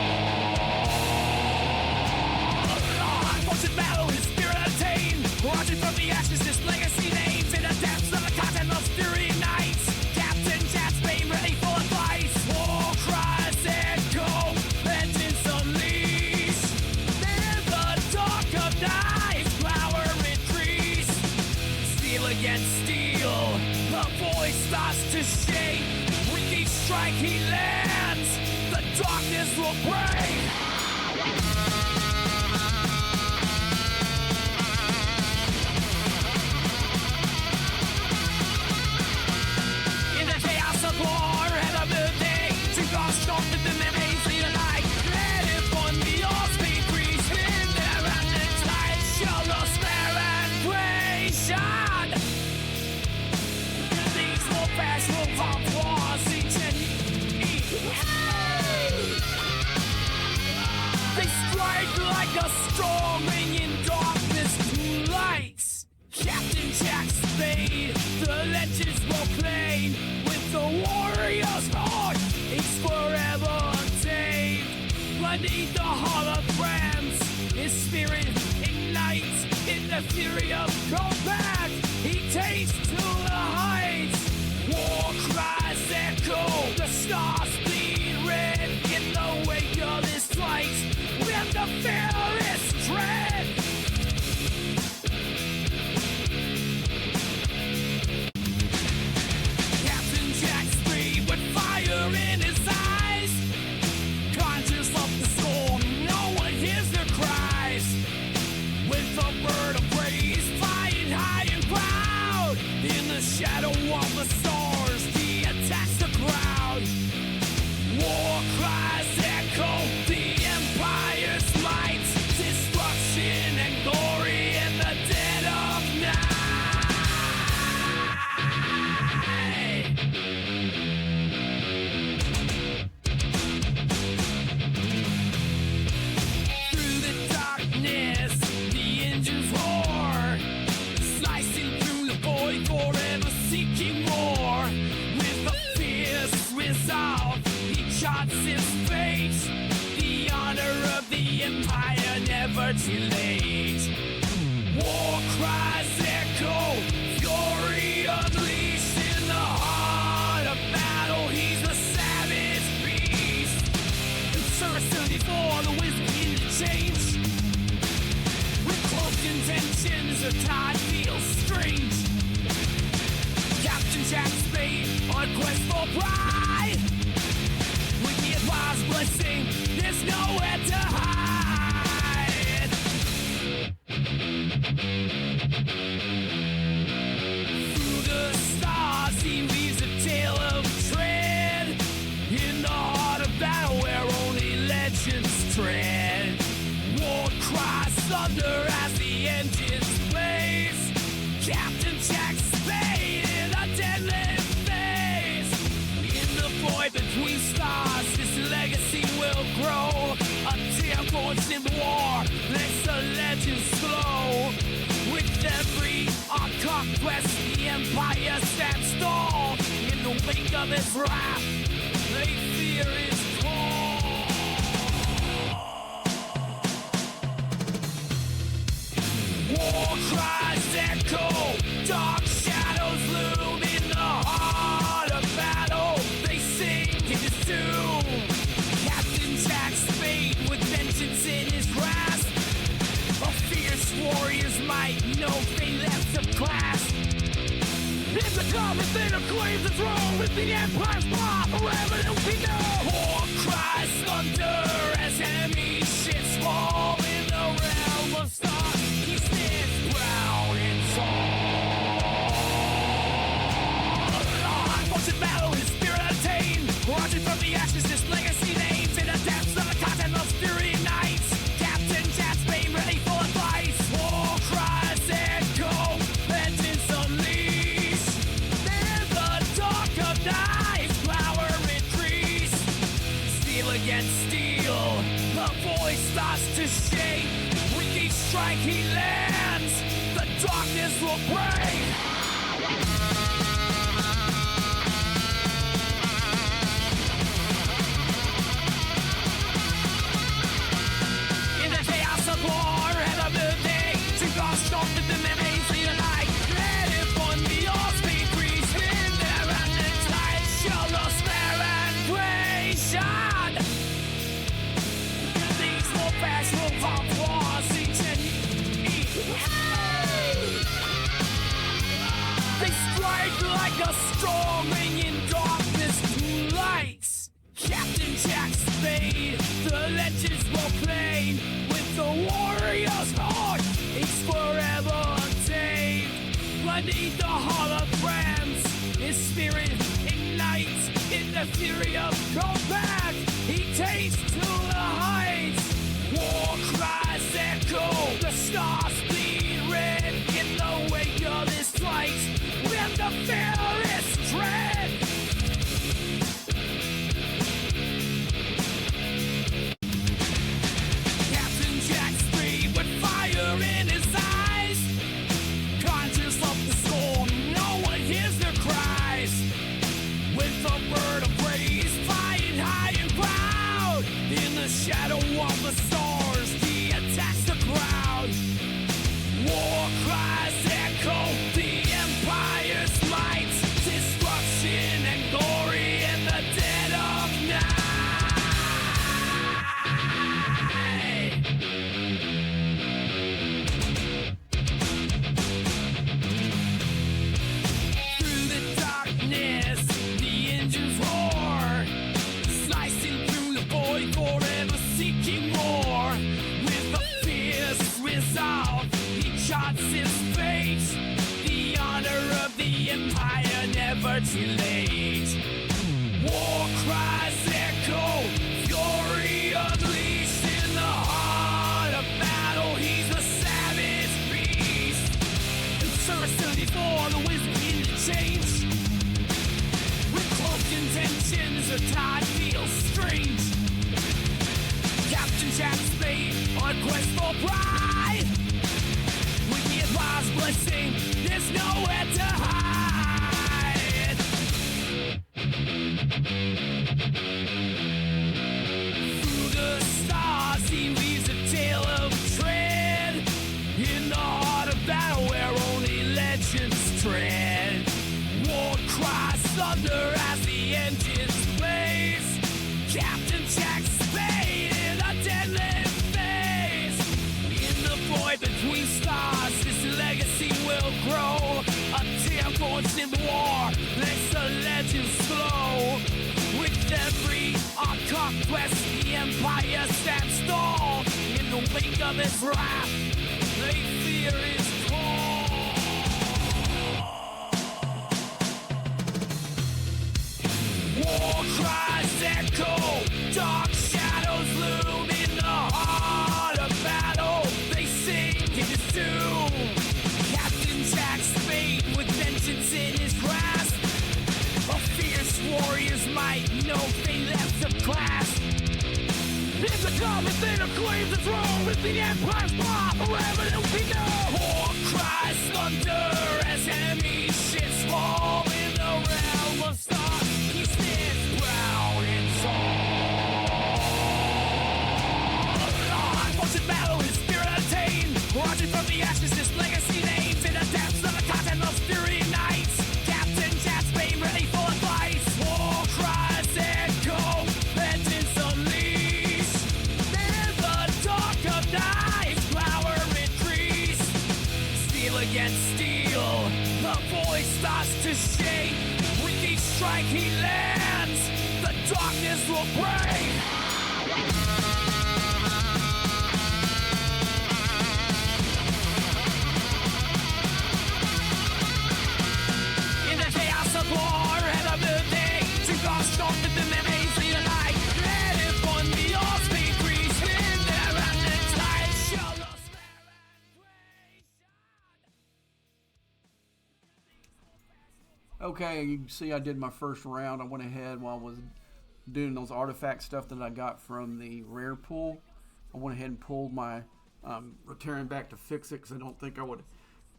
Speaker 2: Unfortunate battle, his spirit attained. Rising from the ashes, his legacy names. In the depths of the content of fury nights. Captain Jack Spade ready for a fight. War cries echo, vengeance unleashed. In the dark of night, his power increased. Steel against steel, the voice starts to shake. With each strike he lands, the darkness will break. In the chaos of war and of the day, to God stormed the memories lead a light. Let it burn the all speed breeze in there and its light show no spare and creation. These will pass, will pop wars each and they strike like a storm, bringing darkness to lights. Captain Jack Spade, the legends will play with the warrior's heart. It's forever untamed. Beneath the holograms, his spirit ignites in the fury of combat. He takes to the heights. War cries echo, the stars bleed red in the wake of this fight. When the fear is dread. Captain Jack Spade with fire in his eyes, conscious of the storm, no one hears their cries. With a bird of praise flying high and proud, in the shadow of the stars, he attacks the crowd. War cries echo, the empire's might, destruction and glory in the dead of night. Through the darkness, the engines roar, slicing through the void, forever seeking more. With a fierce resolve, he charts his fate, the honor of the empire never too late. War cries echo, fury unleashed in the heart of battle. He's a savage beast. Absurd before the wisdom in the change. With cloaked intentions, the tide feels strange. Captain Jack Spade on quest for pride. With the advised blessing, there's nowhere to hide. Through the stars, he weaves a tale of tread in the heart of battle where only legends tread. War cries thunder as the engines blaze. Captain Jack Spade in a deadly phase. In the void between stars, this legacy will grow. A tear born in war lets the legends flow. With every conquest, the empire stands tall. In the wake of his wrath, they fear his call. War cries echo, dark shadows loom in the heart of battle. They sink in his doom. Captain Jack Spade with vengeance in his grasp, a fierce warrior's might, no fate left to clasp. It's a common thing to claim the throne with the empire's power forever to be known. War cries thunder as enemy ships fall in the realm of stars. He stands proud and tall. Unfortunate battle, his spirit attained. Rising from the ashes, this legacy names in the depths of the content of fury nights. Captain Jack Spade ready for a fight. War cries echo, vengeance unleashed. In the dark of night, power increase. Steel against steel, the voice starts to shake. With each strike he lands, the darkness will break. In the chaos of war and of the day, to God stormed the memories lead a light. Let it burn the all speed breeze in there and its light show no spare and creation. These will pass, will pop wars each and they strike like a storm bringing darkness to lights. Captain Jack Spade, the legends will play with the warrior's heart. He's forever untamed. Beneath the holograms, his spirit ignites in the fury of combat. He takes to the heights. War cries echo, the stars bleed red in the wake of this fight. With the fear is dread. Captain Jack Spade with fire in his eyes, conscious of the storm, no one hears their cries. With a bird of praise flying high and proud, in the shadow of the stars, he attacks the crowd. War cries echo, the empire's might, destruction and glory in the dead of night. Through the darkness, the engines roar, slicing through the void, forever seeking more. With a fierce resolve, he charts his fate, the honor of the empire never too late. War cries echo, fury unleashed in the heart of battle. He's a savage beast. Absurdity for the wisdom in the change. With close intentions, the tide feels strange. Captain Jack Spade on quest for pride. With the advice blessing, there's nowhere to hide. Through the stars, he weaves a tale of dread. In the heart of battle where only legends tread. War cries thunder as the engines blaze. Captain Jack Spade in a deadly phase. In the void between stars, his legacy will grow. A temple in the war makes the legends flow. With every conquest, the empire stands tall. In the wake of his wrath, they fear his call. War cries echo, dark shadows loom in the heart of battle. They sing in his doom. Captain Jack Spade with vengeance in his grasp. A fierce warrior's might, no fate left to clasp. It's the common thing to claim the throne with the empire's power forever to be known. War cries thunder as enemy ships fall in the realm of stars. He stands proud and tall. Unfortunate battle, his spirit attained. Rising from the ashes, his legacy names. In the depths of the content of fury nights. Captain Jack Spade ready for a fight. War cries echo, vengeance unleashed. In the dark of night, his power increase. Steel against steel, the voice starts to shake. With each strike he lands, the darkness will break. In the chaos of war and of the day, to God storm with the memories lead alike. Let it on the all speed breeze, in there and the tide shall not spare
Speaker 1: Okay, you can see I did my first round. I went ahead while I was doing those artifact stuff that I got from the rare pool. I went ahead and pulled my return back to fix it because I don't think I would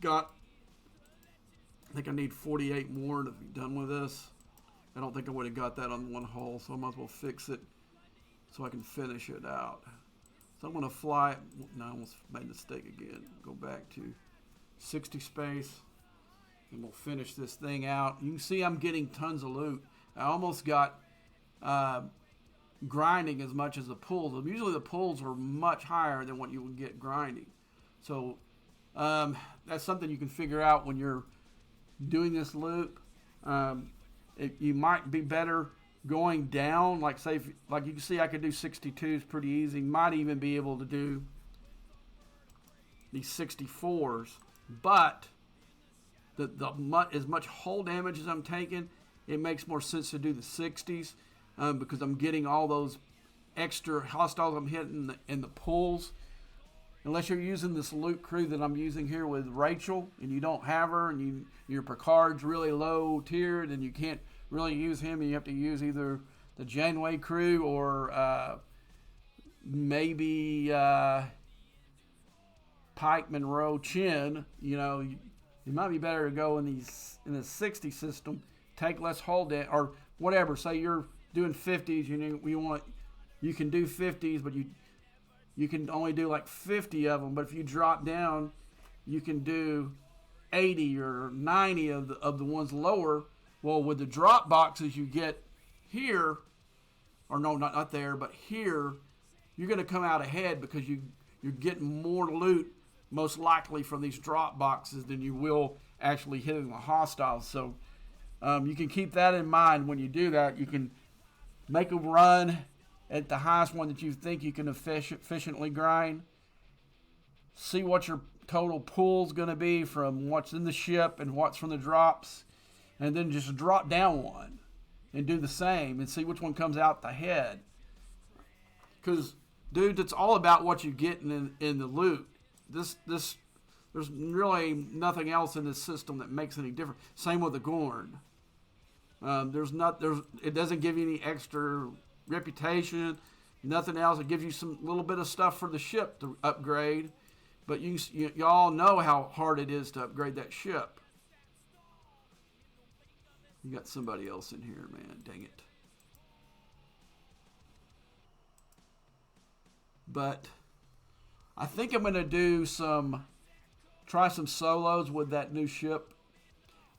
Speaker 1: got. I think I need 48 more to be done with this. I don't think I would have got that on one hole, so I might as well fix it so I can finish it out. So I'm going to fly it. No, I almost made a mistake again. Go back to 60 space. And we'll finish this thing out. You can see I'm getting tons of loot. I almost got grinding as much as the pulls. Usually the pulls are much higher than what you would get grinding. So that's something you can figure out when you're doing this loop. You might be better going down. Like say, like you can see, I could do 62s pretty easy. Might even be able to do these 64s, but as much hull damage as I'm taking, it makes more sense to do the 60s because I'm getting all those extra hostiles I'm hitting in the pulls. Unless you're using this loot crew that I'm using here with Rachel, and you don't have her, and your Picard's really low tiered, and you can't really use him, and you have to use either the Janeway crew or maybe Pike, Monroe, Chin. You know, it might be better to go in the 60 system, take less hull damage or whatever. Say you're doing 50s, you can do 50s, but you can only do like 50 of them. But if you drop down, you can do 80 or 90 of the ones lower. Well, with the drop boxes you get here, or no, not there, but here, you're going to come out ahead because you're getting more loot most likely from these drop boxes than you will actually hitting the hostiles. So you can keep that in mind when you do that. You can make a run at the highest one that you think you can efficiently grind. See what your total pull's going to be from what's in the ship and what's from the drops. And then just drop down one and do the same and see which one comes out the head. Because, dude, it's all about what you get in the loot. There's really nothing else in this system that makes any difference. Same with the Gorn. It doesn't give you any extra reputation, nothing else. It gives you some little bit of stuff for the ship to upgrade, but you all know how hard it is to upgrade that ship. You got somebody else in here, man. Dang it. But I think I'm going to try some solos with that new ship.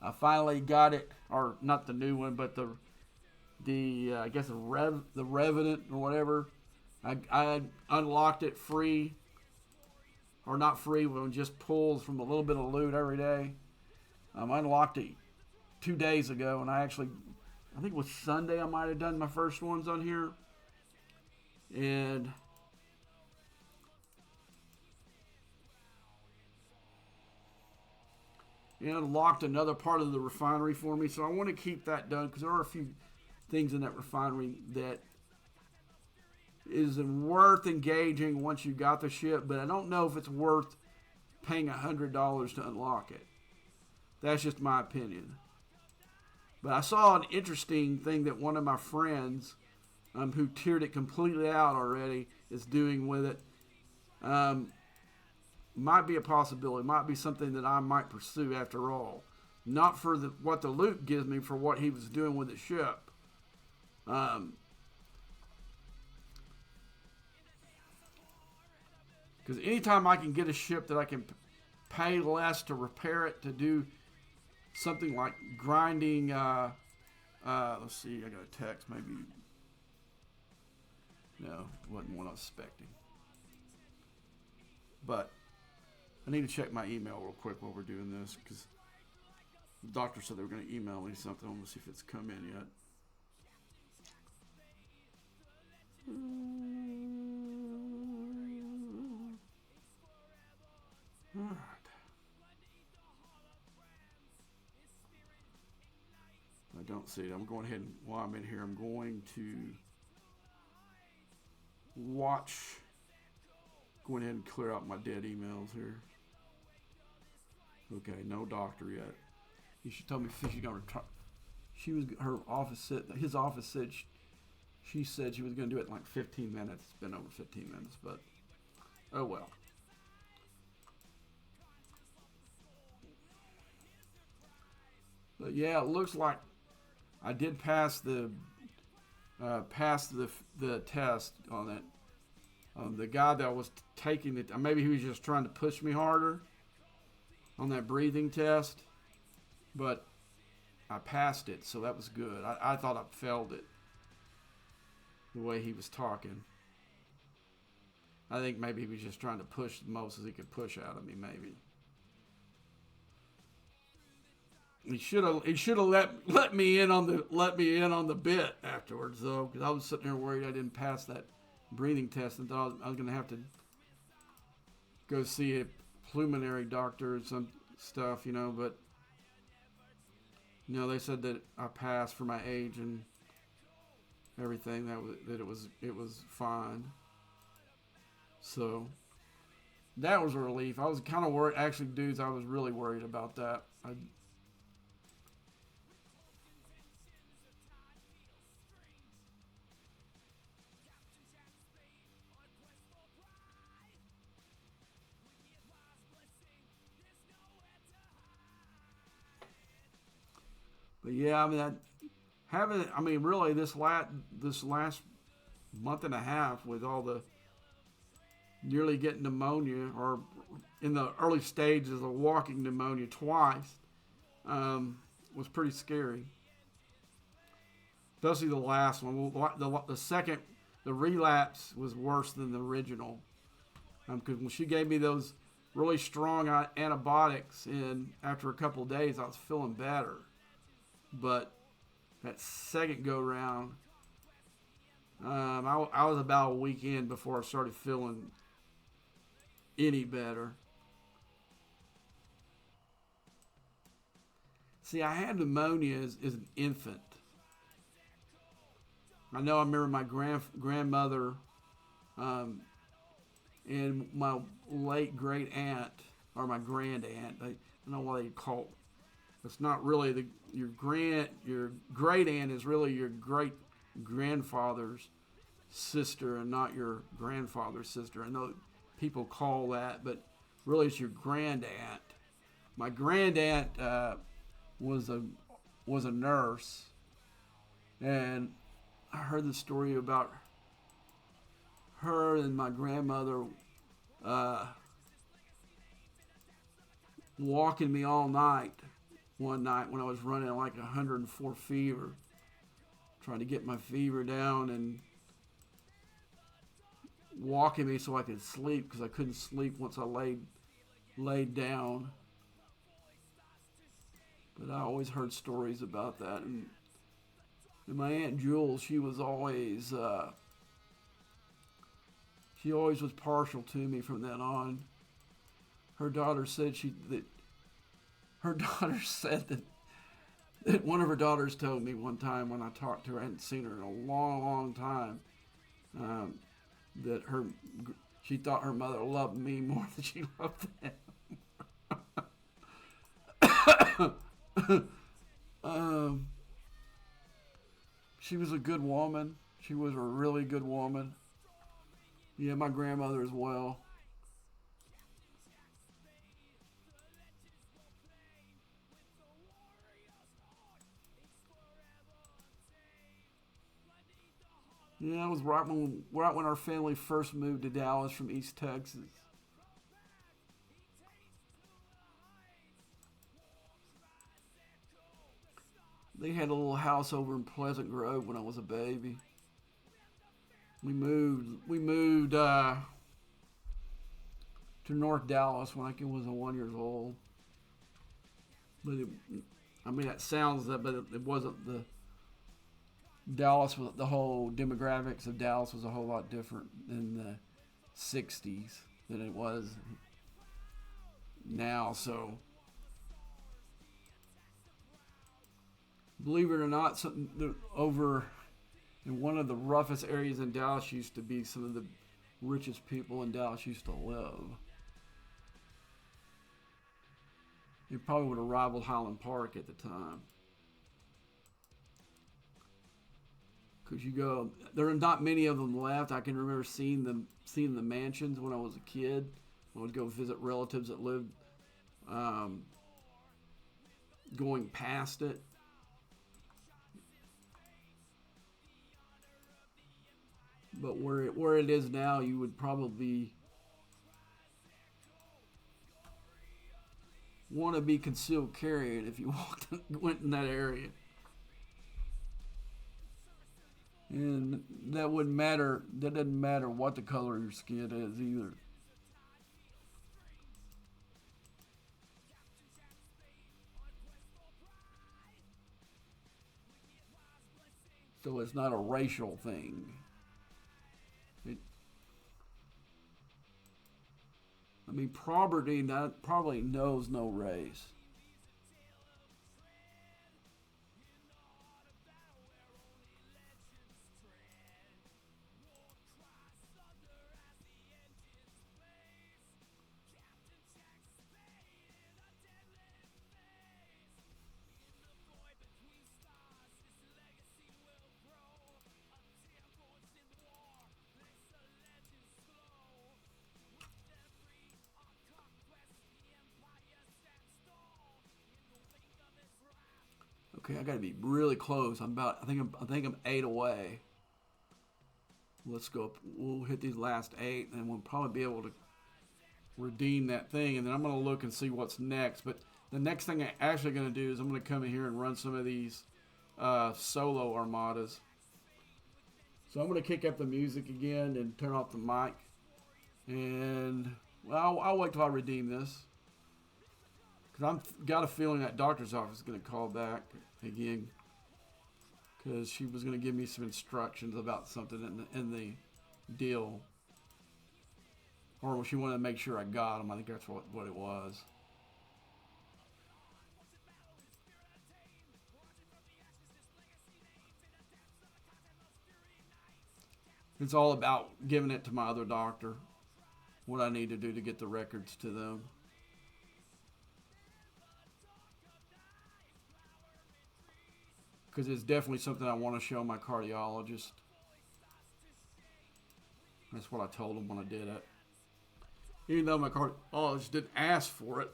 Speaker 1: I finally got it, or not the new one, but I guess the Revenant or whatever. I unlocked it free, or not free, but just pulls from a little bit of loot every day. I unlocked it 2 days ago, and I think it was Sunday I might have done my first ones on here. And it unlocked another part of the refinery for me, so I want to keep that done because there are a few things in that refinery that is worth engaging once you got the ship, but I don't know if it's worth paying $100 to unlock it. That's just my opinion. But I saw an interesting thing that one of my friends who tiered it completely out already is doing with it. Might be a possibility. Might be something that I might pursue after all. Not for what the loot gives me, for what he was doing with the ship. Because anytime I can get a ship that I can pay less to repair it, to do something like grinding, let's see, I got a text, maybe, no, wasn't what I was expecting. But I need to check my email real quick while we're doing this, because the doctor said they were going to email me something. I'm going to see if it's come in yet. All right. I don't see it. I'm going ahead and while I'm in here, I'm going to go ahead and clear out my dead emails here. Okay, no doctor yet. She told me she's gonna retire. His office said she said she was gonna do it in like 15 minutes. It's been over 15 minutes, but oh well. But yeah, it looks like I did pass the test on it. The guy that was taking it, maybe he was just trying to push me harder on that breathing test, but I passed it, so that was good. I thought I failed it the way he was talking. I think maybe he was just trying to push the most as he could push out of me, maybe. He should have let me in on the bit afterwards though, because I was sitting there worried I didn't pass that breathing test and thought I was going to have to go see a pulmonary doctor and some stuff, but they said that I passed for my age and everything, that it was fine. So that was a relief. I was kind of worried. Actually, dudes, I was really worried about that. But yeah, really this last month and a half with all the nearly getting pneumonia, or in the early stages of walking pneumonia twice, was pretty scary. Especially the last one. The relapse was worse than the original. Because when she gave me those really strong antibiotics, and after a couple of days, I was feeling better. But that second go round, I was about a week in before I started feeling any better. See, I had pneumonia as an infant. I remember my grandmother and my late great aunt, or my grand aunt. I don't know what they call it. It's not really your great aunt is really your great grandfather's sister and not your grandfather's sister. I know people call that, but really it's your grand aunt. My grand aunt was a nurse, and I heard the story about her and my grandmother walking me all night one night when I was running like 104 fever, trying to get my fever down, and walking me so I could sleep, because I couldn't sleep once I laid down. But I always heard stories about that. And my Aunt Jules, she always was partial to me from then on. Her daughter said that one of her daughters told me one time when I talked to her, I hadn't seen her in a long, long time, that she thought her mother loved me more than she loved them. She was a good woman. She was a really good woman. Yeah, my grandmother as well. Yeah, it was right when our family first moved to Dallas from East Texas. They had a little house over in Pleasant Grove when I was a baby. We moved to North Dallas when I was 1 year old. But that sounds that, but it wasn't the Dallas. The whole demographics of Dallas was a whole lot different in the '60s than it was now. So, believe it or not, over in one of the roughest areas in Dallas used to be some of the richest people in Dallas used to live. It probably would have rivaled Highland Park at the time. Because there are not many of them left. I can remember seeing the mansions when I was a kid. I would go visit relatives that lived going past it. But where it is now, you would probably want to be concealed carrying if you went in that area. And that wouldn't matter. That doesn't matter what the color of your skin is either. So it's not a racial thing. Property probably knows no race. Okay, I got to be really close. I think I'm 8 away. Let's go. We'll hit these last 8, and we'll probably be able to redeem that thing. And then I'm going to look and see what's next. But the next thing I'm actually going to do is I'm going to come in here and run some of these solo armadas. So I'm going to kick up the music again and turn off the mic. And well, I'll wait till I redeem this. Because I've got a feeling that doctor's office is going to call back again. Because she was going to give me some instructions about something in the deal. Or she wanted to make sure I got them. I think that's what it was. It's all about giving it to my other doctor. What I need to do to get the records to them. Because it's definitely something I want to show my cardiologist. That's what I told him when I did it. Even though my cardiologist didn't ask for it.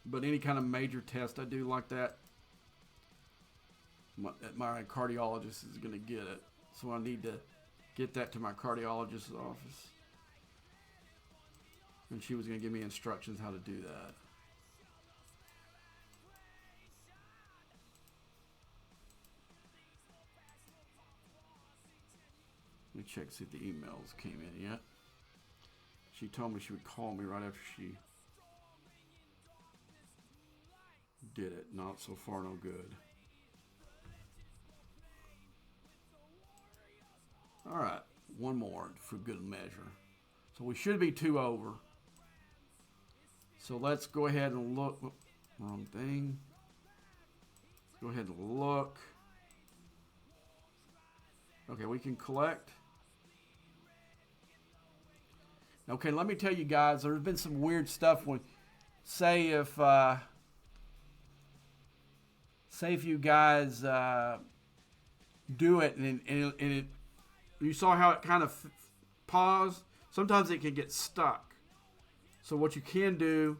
Speaker 1: But any kind of major test I do like that, my cardiologist is going to get it. So I need to get that to my cardiologist's office. And she was going to give me instructions how to do that. Let me check, see if the emails came in yet. She told me she would call me right after she did it. Not so far, no good. All right, one more for good measure. So we should be 2 over. So let's go ahead and look. Wrong thing. Let's go ahead and look. Okay, we can collect. Okay, let me tell you guys, there's been some weird stuff when, say if you guys do it and it, you saw how it kind of paused. Sometimes it can get stuck. So what you can do,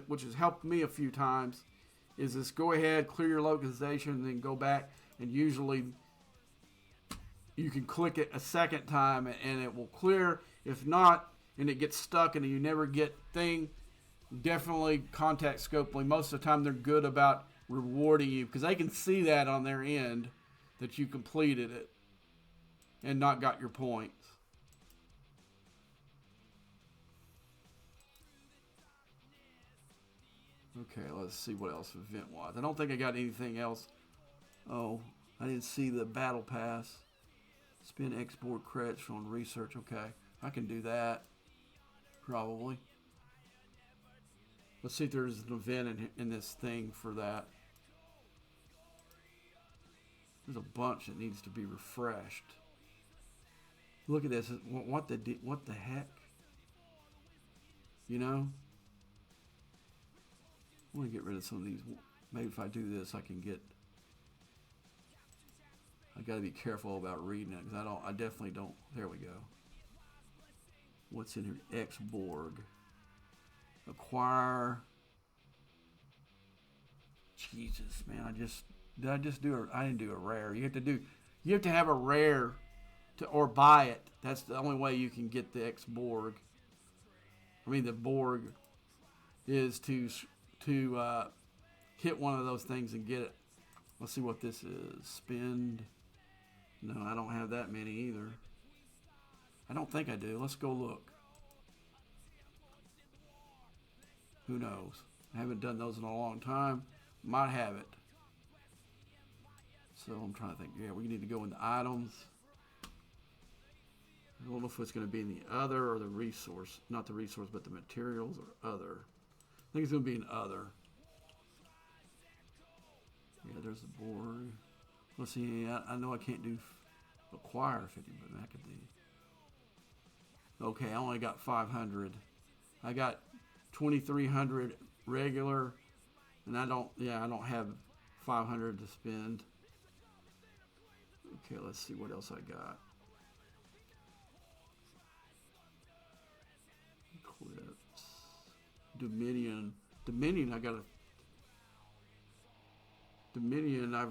Speaker 1: which has helped me a few times, is just go ahead, clear your localization, and then go back, and usually you can click it a second time and it will clear. If not, and it gets stuck and you never get thing, definitely contact Scopely. Most of the time they're good about rewarding you because they can see that on their end that you completed it and not got your points. Okay, let's see what else event was. I don't think I got anything else. Oh, I didn't see the battle pass. Spend export credits on research. Okay, I can do that. Probably. Let's see if there's an event in this thing for that. There's a bunch that needs to be refreshed. Look at this. What the heck? You know? I want to get rid of some of these. Maybe if I do this, I can get. I got to be careful about reading it because I definitely don't. There we go. What's in here? X-Borg. Acquire. Jesus, man! I didn't do a rare. You have to have a rare or buy it. That's the only way you can get the X-Borg. I mean, the Borg is to hit one of those things and get it. Let's see what this is. Spend. No, I don't have that many either. I don't think I do. Let's go look. Who knows? I haven't done those in a long time. Might have it. So I'm trying to think. Yeah, we need to go into items. I don't know if it's going to be in the other or the resource. Not the resource, but the materials or other. I think it's going to be in other. Yeah, there's the board. Let's see. I know I can't do acquire 50, but that could be. Okay, I only got 500. I got 2,300 regular, and I don't have 500 to spend. Okay, let's see what else I got. Eclipse. Dominion. Dominion, I've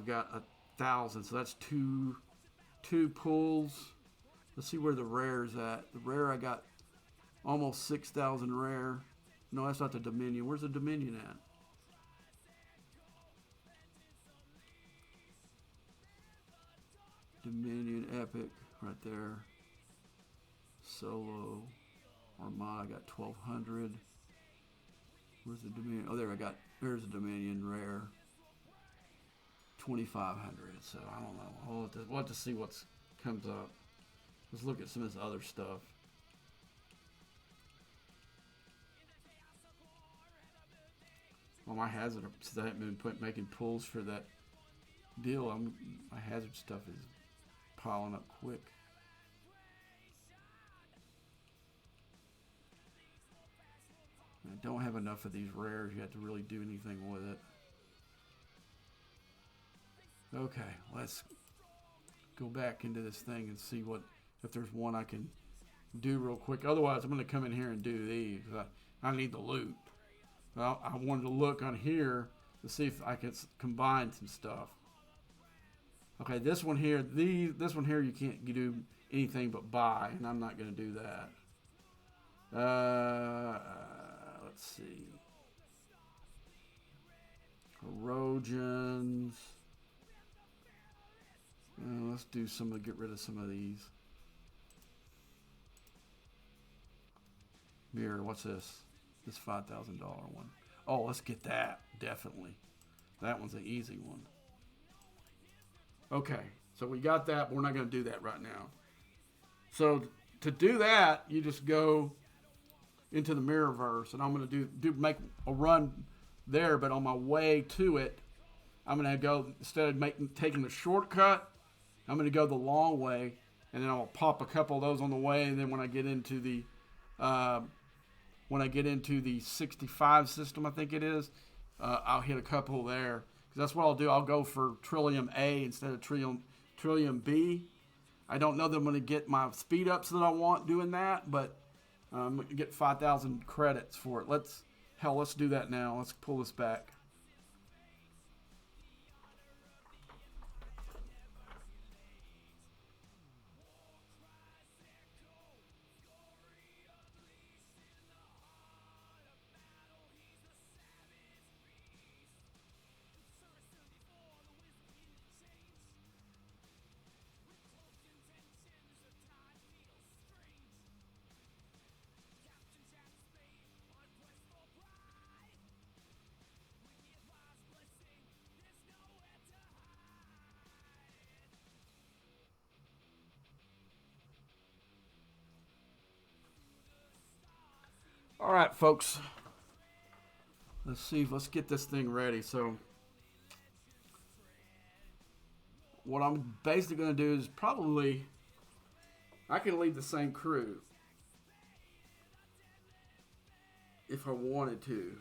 Speaker 1: got 1,000, so that's two pulls. Let's see where the rare's at. The rare I got almost 6,000 rare. No, that's not the Dominion. Where's the Dominion at? Dominion Epic right there. Solo Armada, I got 1,200. Where's the Dominion? Oh, there's the Dominion rare. 2,500. So I don't know. We'll have to see what comes up. Let's look at some of this other stuff. Well, my hazard, since I haven't been making pulls for that deal, my hazard stuff is piling up quick. I don't have enough of these rares yet to really do anything with it. Okay, let's go back into this thing and see if there's one I can do real quick. Otherwise, I'm going to come in here and do these. I need the loot. Well, I wanted to look on here to see if I could combine some stuff. Okay, this one here, this one here, you can't do anything but buy, and I'm not going to do that. Let's see. Erosions. Let's do get rid of some of these. Mirror, what's this? This $5,000 one. Oh, let's get that. Definitely. That one's an easy one. Okay, so we got that, but we're not going to do that right now. So to do that, you just go into the Mirrorverse, and I'm going to make a run there, but on my way to it, I'm going to go, instead of taking the shortcut, I'm going to go the long way, and then I'll pop a couple of those on the way, and then when I get into the 65 system, I think it is, I'll hit a couple there. Because that's what I'll do. I'll go for Trillium A instead of Trillium B. I don't know that I'm going to get my speed ups that I want doing that, but I'm going to get 5,000 credits for it. Let's do that now. Let's pull this back. All right, folks. Let's get this thing ready. So what I'm basically going to do is probably, I can lead the same crew if I wanted to.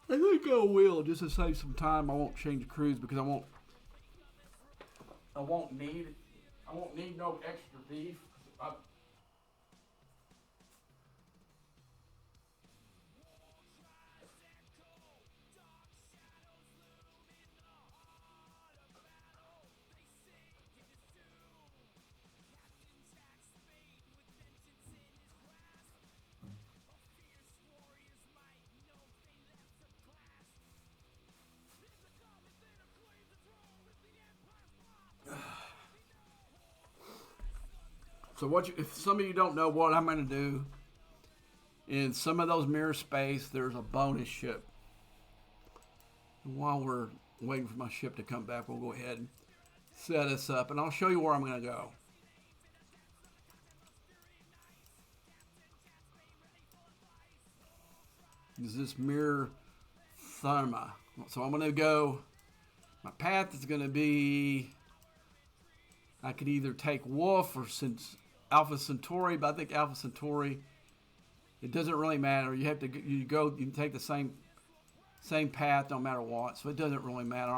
Speaker 1: I think I will, just to save some time. I won't change crews because I won't need no extra beef. So if some of you don't know what I'm going to do, in some of those mirror space, there's a bonus ship. And while we're waiting for my ship to come back, we'll go ahead and set this up, and I'll show you where I'm going to go. Is this mirror therma? So I'm going to go. My path is going to be. I could either take Wolf or Alpha Centauri, but I think Alpha Centauri. It doesn't really matter. You can take the same path no matter what. So it doesn't really matter.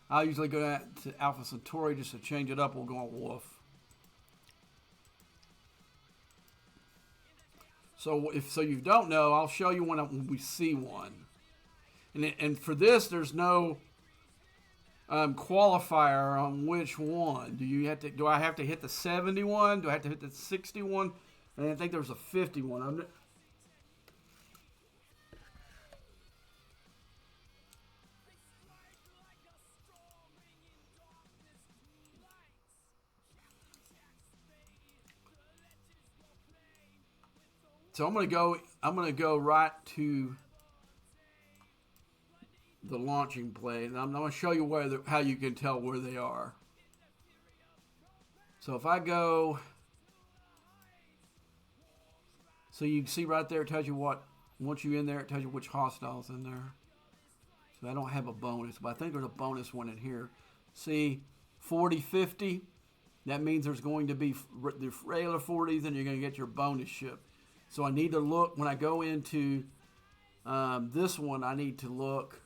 Speaker 1: I'll usually go to Alpha Centauri just to change it up. We'll go on Wolf. So if you don't know, I'll show you when we see one. And for this, there's no qualifier on which one. Do I have to hit the 71? Do I have to hit the 61? And I think there's a 51. So I'm gonna go right to the launching plane, and I'm going to show you how you can tell where they are. So if I go, so you can see right there, it tells you once you're in there, it tells you which hostile's in there. So I don't have a bonus, but I think there's a bonus one in here. See, 40, 50, that means there's going to be the regular 40s, and you're going to get your bonus ship. So I need to look, when I go into this one, I need to look.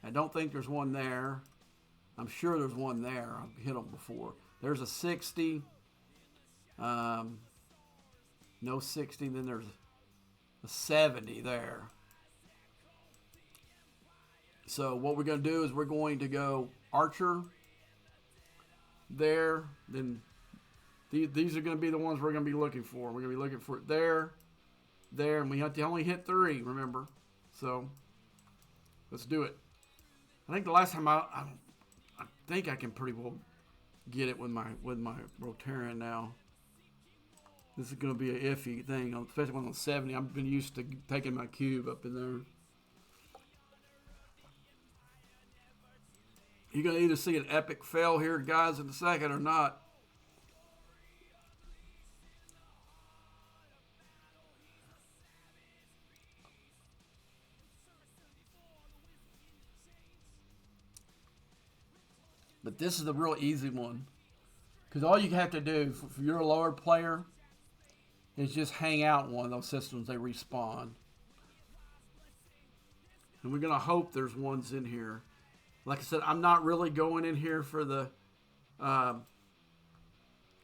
Speaker 1: I don't think there's one there. I'm sure there's one there. I've hit them before. There's a 60. No 60. Then there's a 70 there. So what we're going to do is we're going to go Archer there. Then these are going to be the ones we're going to be looking for. We're going to be looking for it there, and we have to only hit 3, remember. So let's do it. I think the last time I think I can pretty well get it with my Rotarian now. This is going to be an iffy thing, especially when I'm 70. I've been used to taking my cube up in there. You're going to either see an epic fail here, guys, in a second or not. But this is the real easy one. Because all you have to do, if you're a lower player, is just hang out in one of those systems. They respawn. And we're going to hope there's ones in here. Like I said, I'm not really going in here for the... Because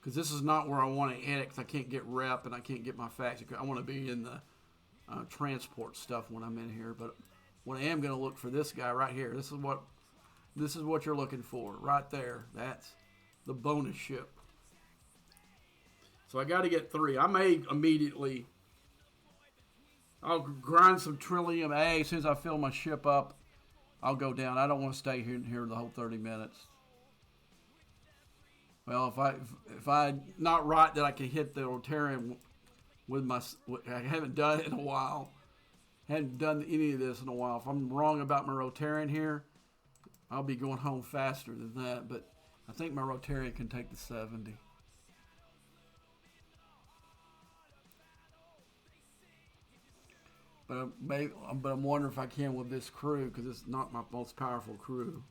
Speaker 1: this is not where I want to hit it, because I can't get rep and I can't get my faction. I want to be in the transport stuff when I'm in here. But what I am going to look for this guy right here. This is what you're looking for right there. That's the bonus ship. So I got to get 3. I may immediately... I'll grind some Trillium A. As soon as I fill my ship up, I'll go down. I don't want to stay here the whole 30 minutes. Well, if I not right that I can hit the Rotarian with my... I haven't done it in a while. Haven't done any of this in a while. If I'm wrong about my Rotarian here, I'll be going home faster than that. But I think my Rotarian can take the 70. But I'm wondering if I can with this crew, because it's not my most powerful crew.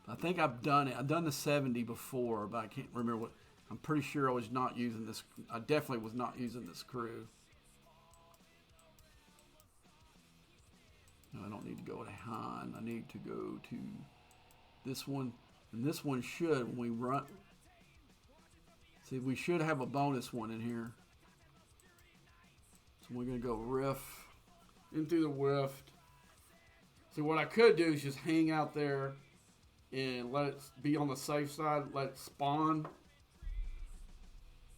Speaker 1: I think I've done it. I've done the 70 before, but I can't remember what. I'm pretty sure I was not using this. I definitely was not using this crew. No, I don't need to go to Han. I need to go to this one. And this one should, when we run... See, we should have a bonus one in here. So we're going to go rift in through the rift. See, what I could do is just hang out there and let it be on the safe side, let it spawn,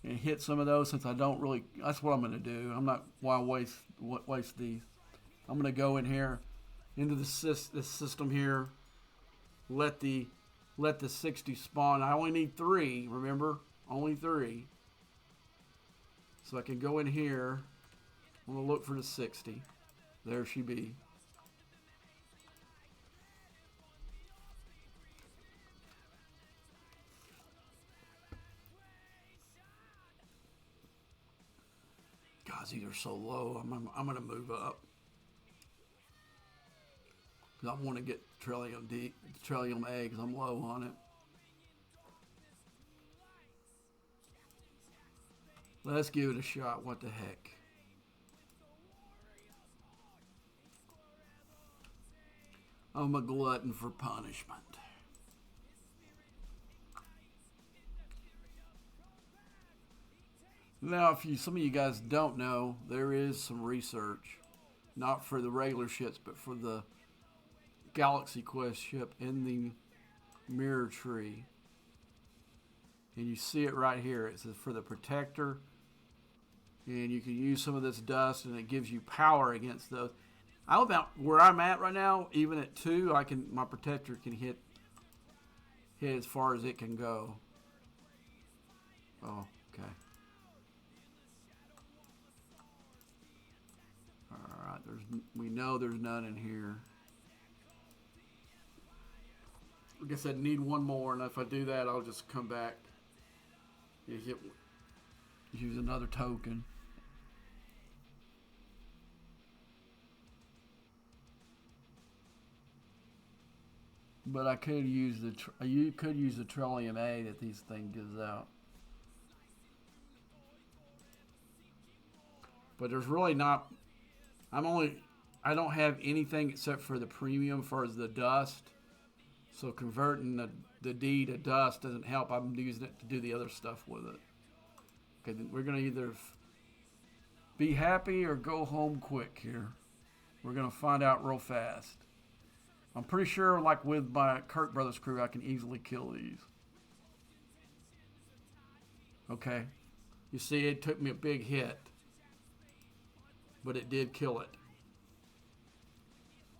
Speaker 1: and hit some of those since I don't really... That's what I'm going to do. I'm not... Why waste these? I'm going to go in here into this system here let the 60 spawn. I only need 3, remember? Only 3. So I can go in here. I'm going to look for the 60. There she be. God, these are so low. I'm going to move up. Because I want to get Trillium A because I'm low on it. Let's give it a shot. What the heck? I'm a glutton for punishment. Now, if some of you guys don't know, there is some research, not for the regular ships, but for the Galaxy Quest ship in the mirror tree. And you see it right here. It says for the protector. And you can use some of this dust, and it gives you power against those. I about where I'm at right now, even at 2, my protector can hit as far as it can go. Oh, okay. All right, we know there's none in here. Like I said, need one more, and if I do that, I'll just come back and use another token. But I could use the Trillium A that these thing gives out. But there's really not. I don't have anything except for the premium as far as the dust. So converting the D to dust doesn't help. I'm using it to do the other stuff with it. Okay, we're gonna either be happy or go home quick here. We're gonna find out real fast. I'm pretty sure, like with my Kirk Brothers crew, I can easily kill these. Okay. You see, it took me a big hit. But it did kill it.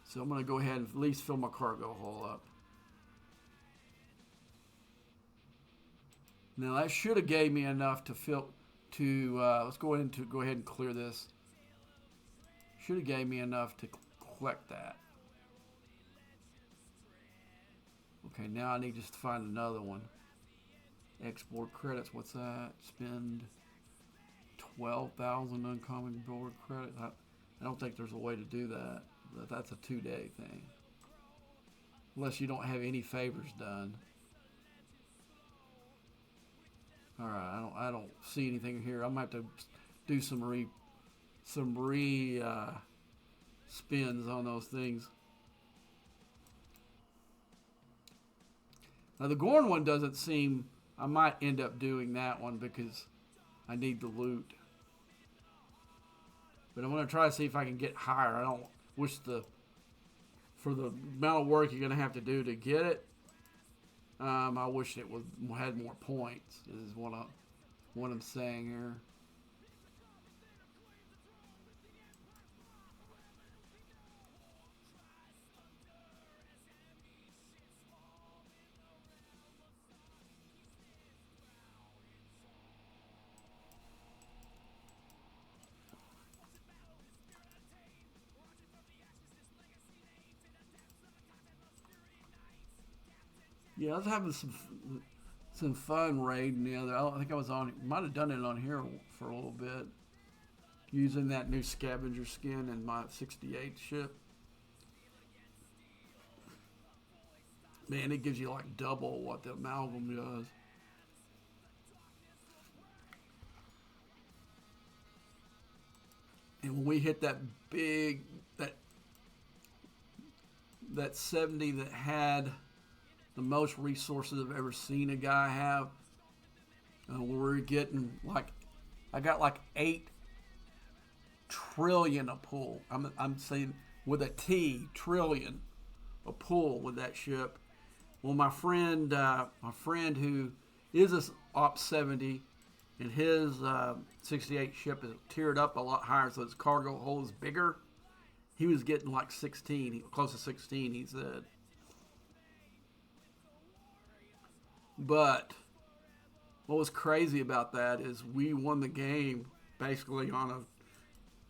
Speaker 1: So I'm going to go ahead and at least fill my cargo hole up. Now that should have gave me enough to fill, let's go ahead and clear this. Should have gave me enough to collect that. Okay, now I need just to find another one. Export credits, what's that? Spend 12,000 uncommon board credit. I don't think there's a way to do that. But that's a 2-day thing. Unless you don't have any favors done. Alright, I don't see anything here. I'm gonna have to do some spins on those things. Now the Gorn one doesn't seem, I might end up doing that one because I need the loot. But I'm going to try to see if I can get higher. I don't wish for the amount of work you're going to have to do to get it, I wish it had more points, is what I'm saying here. Yeah, I was having some fun raiding the other. I think I was on. Might have done it on here for a little bit, using that new scavenger skin in my 68 ship. Man, it gives you like double what the amalgam does. And when we hit that big that 70 that had the most resources I've ever seen a guy have. We're getting like, I got like 8 trillion a pull. I'm saying with a T, trillion a pull with that ship. Well, my friend who is a Op 70, and his 68 ship is tiered up a lot higher, so his cargo hold is bigger. He was getting like 16, close to 16, he said. But what was crazy about that is we won the game basically on a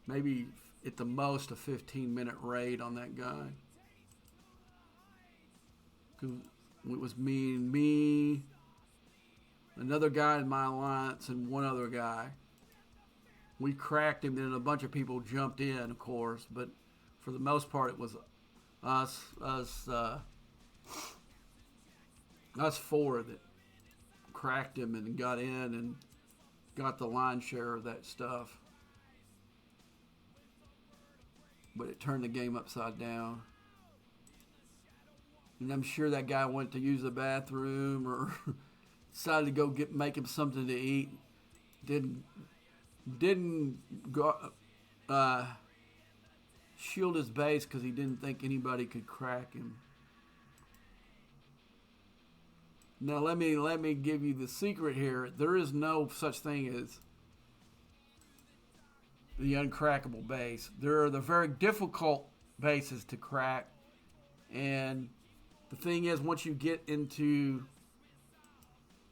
Speaker 1: maybe at the most a 15-minute raid on that guy. 'Cause it was me, another guy in my alliance, and one other guy. We cracked him, then a bunch of people jumped in, of course, but for the most part, it was us four that cracked him and got in and got the lion's share of that stuff. But it turned the game upside down. And I'm sure that guy went to use the bathroom or decided to go make him something to eat. Didn't go shield his base because he didn't think anybody could crack him. Now let me give you the secret here. There is no such thing as the uncrackable base. There are the very difficult bases to crack, and the thing is, once you get into,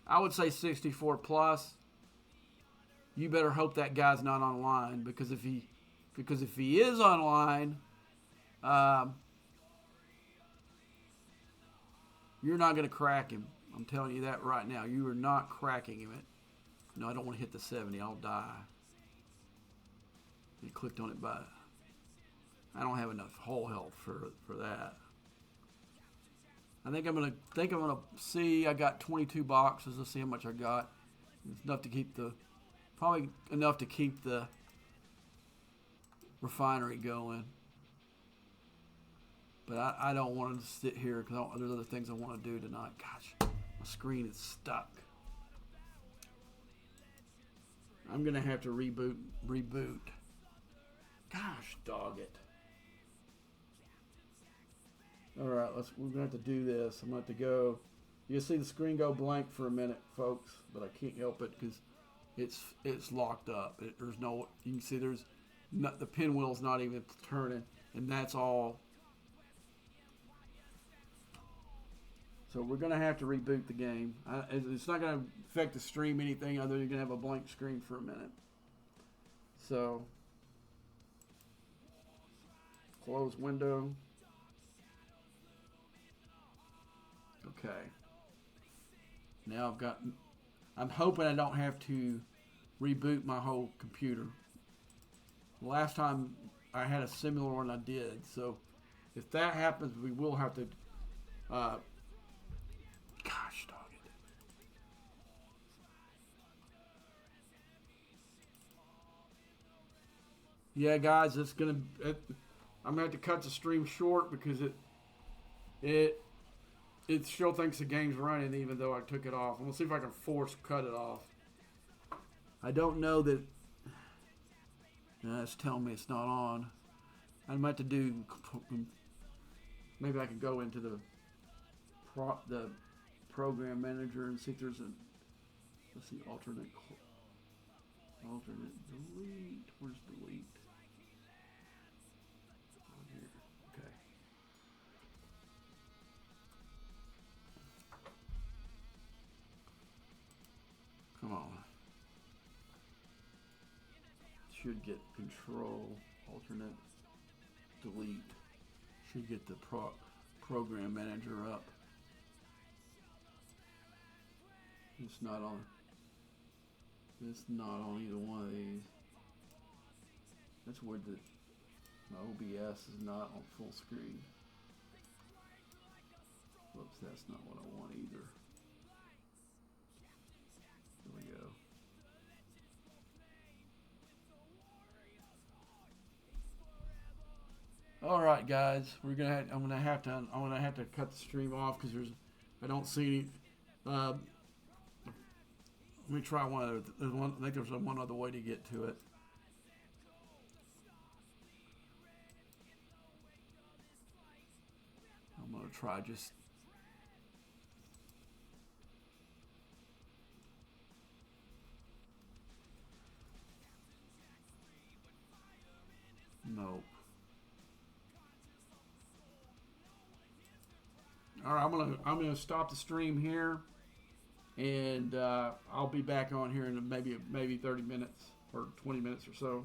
Speaker 1: I would say 64 plus, you better hope that guy's not online, because if he is online, you're not going to crack him. I'm telling you that right now. You are not cracking him. No, I don't want to hit the 70. I'll die. I clicked on it, but I don't have enough whole health for that. I think I'm gonna see. I got 22 boxes. Let's see how much I got. It's enough to keep probably enough to keep the refinery going. But I don't want to sit here because there's other things I want to do tonight. Gosh, my screen is stuck. I'm gonna have to reboot. Gosh, dog it. All right, we're gonna have to do this. I'm gonna have to go. You'll see the screen go blank for a minute, folks, but I can't help it because it's locked up. There's no. You can see the pinwheel's not even turning, and that's all. So we're gonna have to reboot the game. It's not gonna affect the stream anything other than you're gonna have a blank screen for a minute. So close window. Okay. Now I'm hoping I don't have to reboot my whole computer. Last time I had a similar one, I did. So if that happens, we will have to, gosh dog it. Yeah, guys, I'm gonna have to cut the stream short because it still thinks the game's running even though I took it off. I'm gonna see if I can force cut it off. I don't know that. It's telling me it's not on. I might have to do. Maybe I could go into the program manager and see if there's let's see, alternate delete. Where's delete? Oh, here. Okay. Come on. Should get control, alternate, delete. Should get the program manager up. It's not on either one of these. That's weird that my OBS is not on full screen. Whoops, that's not what I want either. There we go. All right, guys, I'm gonna have to cut the stream off because I don't see any. Let me try one other. I think there's one other way to get to it. I'm gonna try just. Nope. All right, I'm gonna stop the stream here. and I'll be back on here in maybe 30 minutes or 20 minutes or so.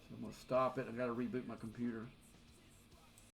Speaker 1: So I'm gonna stop it. I got to reboot my computer.